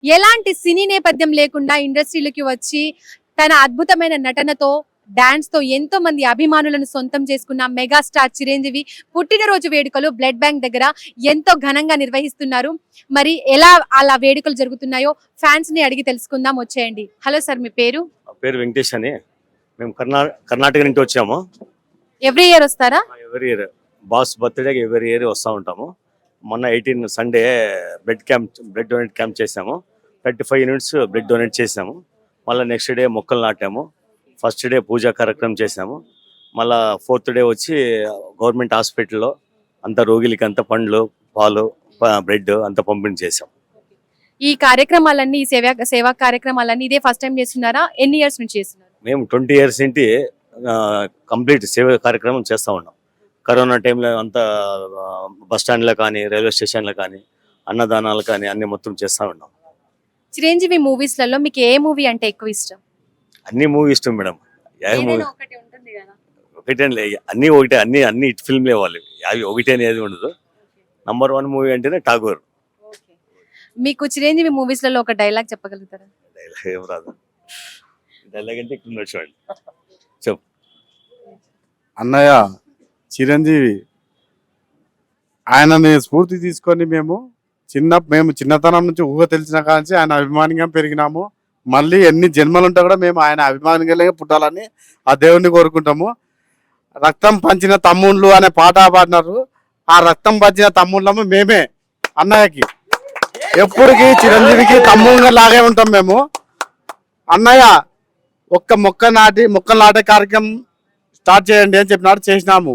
ఎలాంటి సినీ నేపథ్యం లేకుండా ఇండస్ట్రీలోకి వచ్చి తన అద్భుతమైన నటనతో డాన్స్ తో ఎంతో మంది అభిమానులను సొంతం చేసుకున్న మెగాస్టార్ చిరంజీవి పుట్టినరోజు వేడుకలు బ్లడ్ బ్యాంక్ దగ్గర ఎంతో ఘనంగా నిర్వహిస్తున్నారు. మరి ఎలా అలా వేడుకలు జరుగుతున్నాయో ఫ్యాన్స్ ని అడిగి తెలుసుకుందాం, వచ్చేయండి. హలో సార్, మీ పేరు? పేరు వెంకటేష్ అని. మేము కర్ణాటక నుంచి వచ్చాము. ఎవ్రీ ఇయర్ వస్తారా? ఎవరి ఇయర్ బాస్ బర్త్డేకి ఎవరి ఇయర్ వస్తూ ఉంటాము. మొన్న 18 సండే బ్లడ్ డొనేట్ క్యాంప్ చేసాము. 35 యూనిట్స్ బ్లడ్ డొనేట్ చేసాము. మళ్ళీ నెక్స్ట్ డే మొక్కలు నాటాము. ఫస్ట్ డే పూజా కార్యక్రమం చేసాము. మళ్ళీ 4th డే వచ్చి గవర్నమెంట్ హాస్పిటల్లో అంత రోగిలకి అంత పండ్లు, పాలు, బ్రెడ్ అంత పంపిణీ చేసాం. ఈ కార్యక్రమాలన్నీ, సేవా కార్యక్రమాలన్నీ ఇదే ఫస్ట్ టైం చేస్తున్నారా? ఎన్ని ఇయర్స్ నుంచి చేస్తున్నారు? మేము 20 ఇయర్స్ నుండి కంప్లీట్ సేవ కార్యక్రమం చేస్తూ ఉన్నాం. కరోనా టైంలో అంతా బస్ స్టాండ్లో కానీ, రైల్వే స్టేషన్లో కానీ, అన్నదానాలు కానీ అన్ని మొత్తం చేస్తూ ఉన్నాం. చిరంజీవి మూవీస్లలో మీకు ఏ మూవీ అంటే ఎక్కువ ఇష్టం? అన్ని మూవీ ఇష్టం మేడం. ఏదైనా ఒకటి ఉంటుంది కదా. ఒకటే అన్ని ఒకటే, అన్ని హిట్ ఫిల్మ్లే వాళ్ళు. అవి ఒకటే అనేది ఉండదు. నంబర్ 1 మూవీ అంటేనే ఠాగూర్. మీకు చిరంజీవి మూవీస్లలో ఒక డైలాగ్ చెప్పగలుగుతారా? డైలాగ్ ఏం రాదు. డైలాగ్ అంటే ఇక్కడ చూడండి. చెప్పు. అన్నయ్య చిరంజీవి ఆయనని స్ఫూర్తి తీసుకొని మేము చిన్నతనం నుంచి ఊహ తెలిసిన కాంచి ఆయన అభిమానిగా పెరిగినాము. మళ్ళీ ఎన్ని జన్మలుంటే కూడా మేము ఆయన అభిమానిగా పుట్టాలని ఆ దేవుణ్ణి కోరుకుంటాము. రక్తం పంచిన తమ్ముళ్ళు అనే పాట పాడినారు. ఆ రక్తం పంచిన తమ్ముళ్ళము మేమే. అన్నయ్యకి ఎప్పటికీ చిరంజీవికి తమ్ముళ్ళ లాగే ఉంటాం మేము. అన్నయ్య మొక్కలు నాటే కార్యక్రమం స్టార్ట్ చేయండి అని చెప్పినాడు, చేసినాము.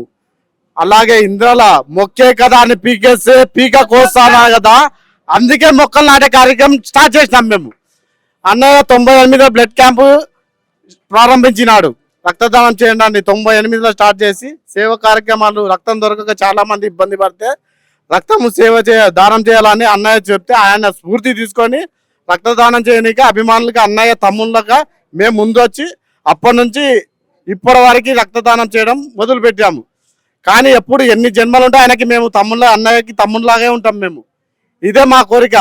అలాగే ఇంద్రాల మొక్కే కదా అని పీకేస్తే పీక కోస్తానా కదా, అందుకే మొక్కలు నాటే కార్యక్రమం స్టార్ట్ చేసినాం మేము. అన్నయ్య 98లో బ్లడ్ క్యాంపు ప్రారంభించినాడు. రక్తదానం చేయండి అని 98లో స్టార్ట్ చేసి సేవ కార్యక్రమాలు, రక్తం దొరకక చాలా మంది ఇబ్బంది పడితే రక్తము దానం చేయాలని అన్నయ్య చెప్తే ఆయన స్ఫూర్తి తీసుకొని రక్తదానం చేయడానికి అభిమానులకి అన్నయ్య తమ్ముళ్ళగా మేము ముందు వచ్చి అప్పటి నుంచి ఇప్పటి వరకు రక్తదానం చేయడం మొదలు పెట్టాము. కానీ ఎప్పుడు ఎన్ని జన్మలు ఉంటే ఆయనకి మేము అన్నయ్యకి తమ్ముళ్ళలాగే ఉంటాం మేము. ఇదే మా కోరిక.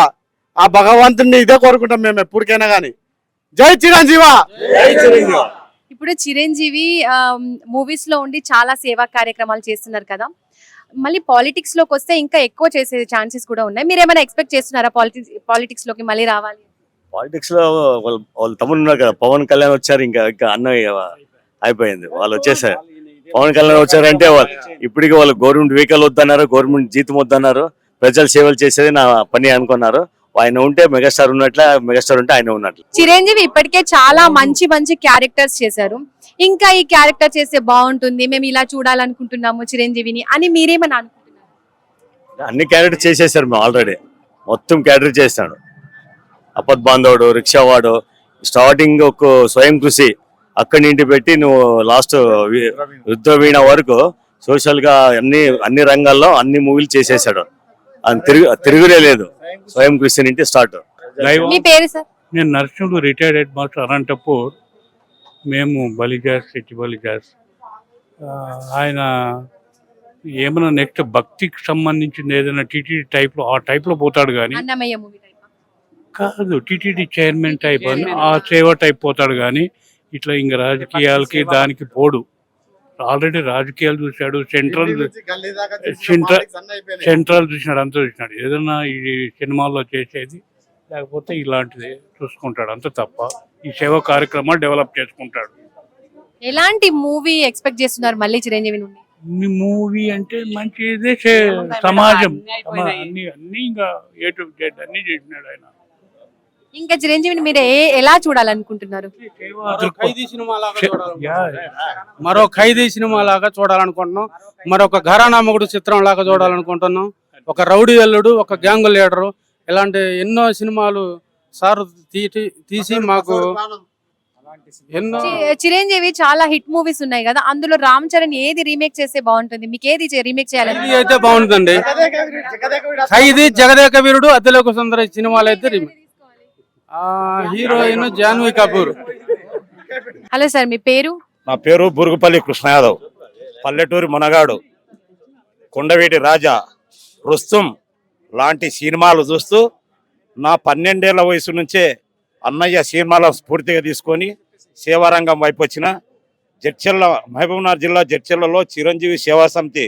ఆ భగవంతుని ఇదే కోరుకుంటాం మేము ఎప్పటికైనా కానీ. జై చిరంజీవ. ఇప్పుడు చిరంజీవి మూవీస్ లో ఉండి చాలా సేవా కార్యక్రమాలు చేస్తున్నారు కదా, మళ్ళీ పాలిటిక్స్ లోకి వస్తే ఇంకా ఎక్కువ చేసే ఛాన్సెస్ కూడా ఉన్నాయి. మీరు ఏమైనా ఎక్స్పెక్ట్ చేస్తున్నారా పాలిటిక్స్ లోకి మళ్ళీ రావాలి? పాలిటిక్స్ లో వాళ్ళు తమ్ముడు ఉన్నారు కదా, పవన్ కళ్యాణ్ వచ్చారు. ఇంకా అన్నయ్య అయిపోయింది. వాళ్ళు వచ్చేసారు. పవన్ కళ్యాణ్ వచ్చారంటే ఇప్పటికీ వాళ్ళు గవర్నమెంట్ వెహికల్ వద్దన్నారు, గవర్నమెంట్ జీతం వద్దన్నారు. ప్రజలు సేవలు చేసేది నా పని అనుకున్నారు. ఆయన ఉంటే మెగాస్టార్ ఉన్నట్లే, మెగాస్టార్ ఉంటే ఆయన ఉన్నట్లు. చిరంజీవి ఇప్పటికే చాలా మంచి మంచి క్యారెక్టర్స్ చేశారు. ఇంకా ఈ క్యారెక్టర్ చేస్తే బాగుంటుంది, మేము ఇలా చూడాలనుకుంటున్నాము చిరంజీవిని అని మీరేమని అనుకుంటున్నారు? అన్ని క్యారెక్టర్ చేసేసారు మేము ఆల్రెడీ. మొత్తం క్యారెక్టర్ చేస్తాడు. అపద్ బాంధవుడు, రిక్షావాడు, స్టార్టింగ్ ఒక స్వయం కృషి అక్కడి నుండి పెట్టి నువ్వు లాస్ట్ యుద్ధ వీణ వరకు సోషల్ గా అన్ని రంగాల్లో అన్ని మూవీలు చేసేసాడు. తిరుగులే లేదు. స్వయం కృషి నుండి స్టార్ట్. మీ పేరు సార్? నేను నర్సింహుడు రిటైర్డ్ హెడ్ మాస్టర్ అనంతపూర్. మేము బలిజాస్, సిటీ బలిజాస్. ఆయన ఏమైనా నెక్స్ట్ భక్తికి సంబంధించింది ఏదైనా టీటీడీ టైప్లో ఆ టైప్లో పోతాడు కానీ కాదు, టీటీడీ చైర్మన్ టైప్ అని ఆ సేవ టైప్ పోతాడు కానీ ఇట్లా ఇంకా రాజకీయాలకి దానికి పోడు. ఆల్రెడీ రాజకీయాలు చూశాడు, సెంట్రల్ చూసినాడు, అంతా చూసినాడు. ఏదైనా ఈ సినిమాల్లో చేసేది లేకపోతే ఇలాంటిది చూసుకుంటాడు అంత తప్ప ఈ సేవా కార్యక్రమాలు డెవలప్ చేసుకుంటాడు. ఎలాంటి మూవీ ఎక్స్పెక్ట్ చేస్తున్నారు మళ్ళీ చిరంజీవి నుండి? మూవీ అంటే మంచిదే, సమాజం అన్ని ఇంకా ఏ టు జెడ్ అన్ని చేసినాడు ఆయన. ఇంకా చిరంజీవిని మీరు ఎలా చూడాలనుకుంటున్నారు? మరో ఖైదీ సినిమా లాగా చూడాలనుకుంటున్నాం. మరొక ఘరానా మొగుడు చిత్రం లాగా చూడాలనుకుంటున్నాం. ఒక రౌడీ అల్లుడు, ఒక గ్యాంగ్ లీడరు, ఇలాంటి ఎన్నో సినిమాలు సార్ తీసి మాకు ఎన్నో. చిరంజీవి చాలా హిట్ మూవీస్ ఉన్నాయి కదా, అందులో రామ్ చరణ్ ఏది రీమేక్ చేస్తే బాగుంటుంది? మీకు ఏది రీమేక్ చేయాలని అయితే బాగుంటుందండి? ఖైదీ, జగదేక వీరుడు, అతిలోక సుందర సినిమాలు అయితే remake. Heroine Janhvi Kapoor. Hello sir, మీ పేరు? నా పేరు బురుగుపల్లి కృష్ణ యాదవ్. పల్లెటూరి మునగాడు, కొండవీటి రాజా, రుస్తుం లాంటి సినిమాలు చూస్తూ నా 12 ఏళ్ల వయసు నుంచే అన్నయ్య సినిమాలో స్ఫూర్తిగా తీసుకొని సేవారంగం వైపు వచ్చిన జడ్చర్ల మహబూబ్నగర్ జిల్లా జడ్చర్లలో చిరంజీవి సేవా సమితి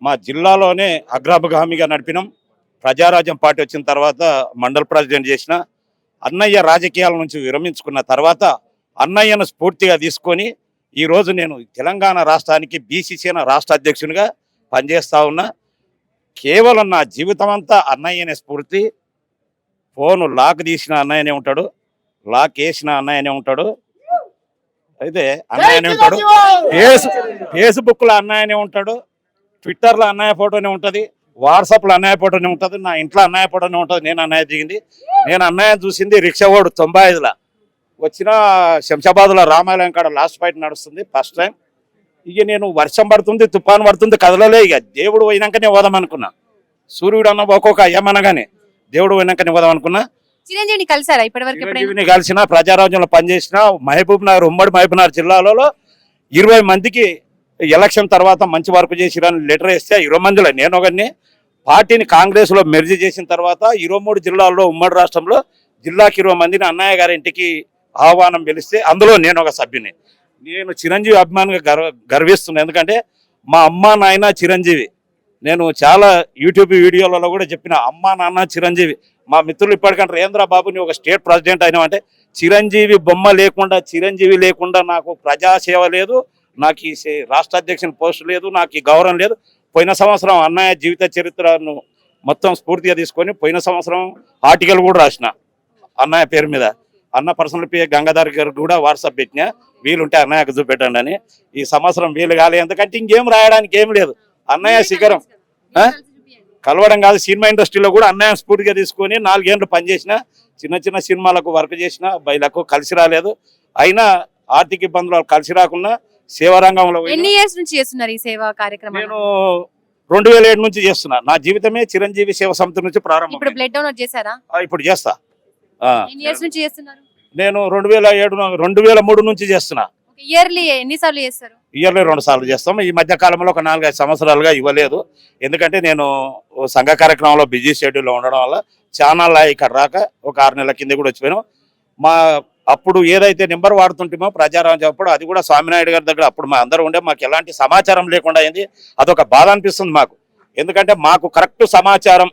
మా జిల్లాలోనే అగ్రభగామిగా నడిపినాం. ప్రజారాజ్యం పార్టీ వచ్చిన తర్వాత మండల ప్రెసిడెంట్ చేసిన. అన్నయ్య రాజకీయాల నుంచి విరమించుకున్న తర్వాత అన్నయ్యను స్ఫూర్తిగా తీసుకొని ఈరోజు నేను తెలంగాణ రాష్ట్రానికి బీసీసీన రాష్ట్ర అధ్యక్షునిగా పనిచేస్తూ ఉన్నా. కేవలం నా జీవితం అంతా అన్నయ్యనే స్ఫూర్తి. ఫోను లాక్ తీసిన అన్నయ్యనే ఉంటాడు, లాక్ వేసిన అన్నయ్యనే ఉంటాడు, అయితే అన్నయ్యనే ఉంటాడు, ఫేస్బుక్లో అన్నయ్యనే ఉంటాడు, ట్విట్టర్లో అన్నయ్య ఫోటోనే ఉంటుంది, వాట్సాప్లో అన్నయ్య ఫోటోనే ఉంటుంది, నా ఇంట్లో అన్నయ్య ఫోటోనే ఉంటుంది. నేను అన్నయ్య దిగింది, నేను అన్నయ్య చూసింది రిక్షావాడు 95లో వచ్చిన శంషాబాద్లో రామాలయం కాడ లాస్ట్ ఫైట్ నడుస్తుంది ఫస్ట్ టైం. ఇక నేను వర్షం పడుతుంది, తుఫాను పడుతుంది, కదలలే. ఇక దేవుడు పోయినాకనే పోదాం అనుకున్నా. సూర్యుడు అన్న ఒక్కొక్క ఏమనగానే దేవుడు పోయినాకనే పోదాం అనుకున్నా. చిరంజీవిని కలిసారా ఇప్పటివరకు ఎప్పుడైనా? చిరంజీవిని కలిసిన, ప్రజారాజ్యంలో పనిచేసిన. మహబూబ్నగర్ ఉమ్మడి మహబూబ్నగర్ జిల్లాలో 20 మందికి ఎలక్షన్ తర్వాత మంచి వర్క్ చేసిరని లెటర్ వేస్తే 20 మందిలో నేను ఒకరిని. పార్టీని కాంగ్రెస్ లో మెర్జ్ చేసిన తర్వాత 23 జిల్లాల్లో ఉమ్మడి రాష్ట్రంలో జిల్లాకి 20 మందిని అన్నయ్య గారి ఇంటికి ఆహ్వానం పిలిస్తే అందులో నేను ఒక సభ్యుని. నేను చిరంజీవి అభిమానిగా గర్విస్తున్నాను. ఎందుకంటే మా అమ్మ నాయన చిరంజీవి. నేను చాలా యూట్యూబ్ వీడియోలలో కూడా చెప్పిన, అమ్మ నాన్న చిరంజీవి. మా మిత్రులు ఇప్పటికంటే రేంద్ర బాబుని ఒక స్టేట్ ప్రెసిడెంట్ అయినామంటే చిరంజీవి బొమ్మ లేకుండా, చిరంజీవి లేకుండా నాకు ప్రజాసేవ లేదు, నాకు ఈ రాష్ట్ర అధ్యక్షుని పోస్ట్ లేదు, నాకు ఈ గౌరవం లేదు. పోయిన సంవత్సరం అన్నయ్య జీవిత చరిత్రను మొత్తం స్ఫూర్తిగా తీసుకొని పోయిన సంవత్సరం ఆర్టికల్ కూడా రాసిన అన్నయ్య పేరు మీద. అన్న పర్సనల్ పే గంగాధర్ గారికి కూడా వాట్సాప్ పెట్టినా, వీలుంటే అన్నయ్యకు చూపెట్టండి అని. ఈ సంవత్సరం వీలు కాలే, ఎందుకంటే ఇంకేం రాయడానికి ఏం లేదు. అన్నయ్య శిఖరం కలవడం కాదు, సినిమా ఇండస్ట్రీలో కూడా అన్నయ్య స్ఫూర్తిగా తీసుకొని 4 ఏళ్ళు పనిచేసిన. చిన్న చిన్న సినిమాలకు వర్క్ చేసిన, బయలకు కలిసి రాలేదు. అయినా ఆర్థిక ఇబ్బందులు కలిసి రాకుండా సేవారంగంలో ఎన్ని ఇయర్స్ నుంచి చేస్తున్నారు ఈ సేవా కార్యక్రమం? నేను 2007 నుంచి చేస్తున్నా. నా జీవితమే చిరంజీవి సేవ సమితి నుంచి ప్రారంభం. ఇప్పుడు బ్లడ్ డొనేట్ చేశారా? ఇప్పుడు చేస్తా. ఎన్ని ఇయర్స్ నుంచి చేస్తున్నారు? నేను 2003 నుంచి చేస్తున్నా. ఇయర్లీ ఎన్నిసార్లు చేస్తారు? ఇయర్లీ 2 సార్లు చేస్తాం. ఈ మధ్య కాలంలో ఒక 4-5 సంవత్సరాలుగా ఇవ్వలేదు. ఎందుకంటే నేను సంఘ కార్యక్రమంలో బిజీ షెడ్యూల్లో ఉండడం వల్ల ఛానల్ ఇక్కడ రాక ఒక 6 నెలల కింద కూడా వచ్చిపోయాను. మా అప్పుడు ఏదైతే నెంబర్ వాడుతుంటామో ప్రజారాజ్యం అప్పుడు, అది కూడా స్వామినాయుడు గారి దగ్గర అప్పుడు మా అందరూ ఉండే, మాకు ఎలాంటి సమాచారం లేకుండా అయింది. అదొక బాధ అనిపిస్తుంది మాకు. ఎందుకంటే మాకు కరెక్ట్ సమాచారం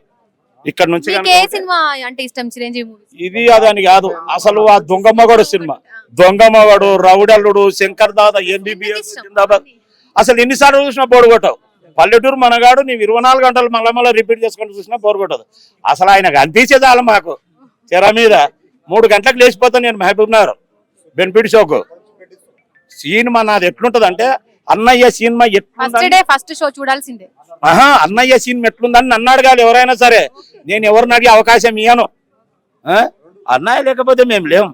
ఇక్కడ నుంచి. సినిమా అంటే ఇష్టం చిరంజీవి మూవీ? ఇది అదని కాదు, అసలు ఆ దొంగమ్మగడు సినిమా, దొంగమ్మగడు, రౌడల్లుడు, శంకర్ దాదా, MBBS జిందాబాద్, అసలు ఎన్నిసార్లు చూసినా బోరు కొట్టవు. పల్లెటూరు మనగాడు నీవు 24 గంటలు మళ్ళీ రిపీట్ చేసుకుంటూ చూసినా బోరు కొట్టదు. అసలు ఆయనకు అనిపించేది అలా మాకు చెర మీద 3 గంటలకు లేచిపోతాను నేను మహబూబ్నగర్ బెనిఫిట్ షోకు. సినిమా నాది ఎట్లుంటది అంటే, అన్నయ్య సినిమా ఫస్ట్ షో చూడాల్సిందే. అన్నయ్య సినిమా ఎట్లుందని నన్ను అడగాలి ఎవరైనా సరే. నేను ఎవరిని అడిగే అవకాశం ఇయ్యను. అన్నయ్య లేకపోతే మేము లేము.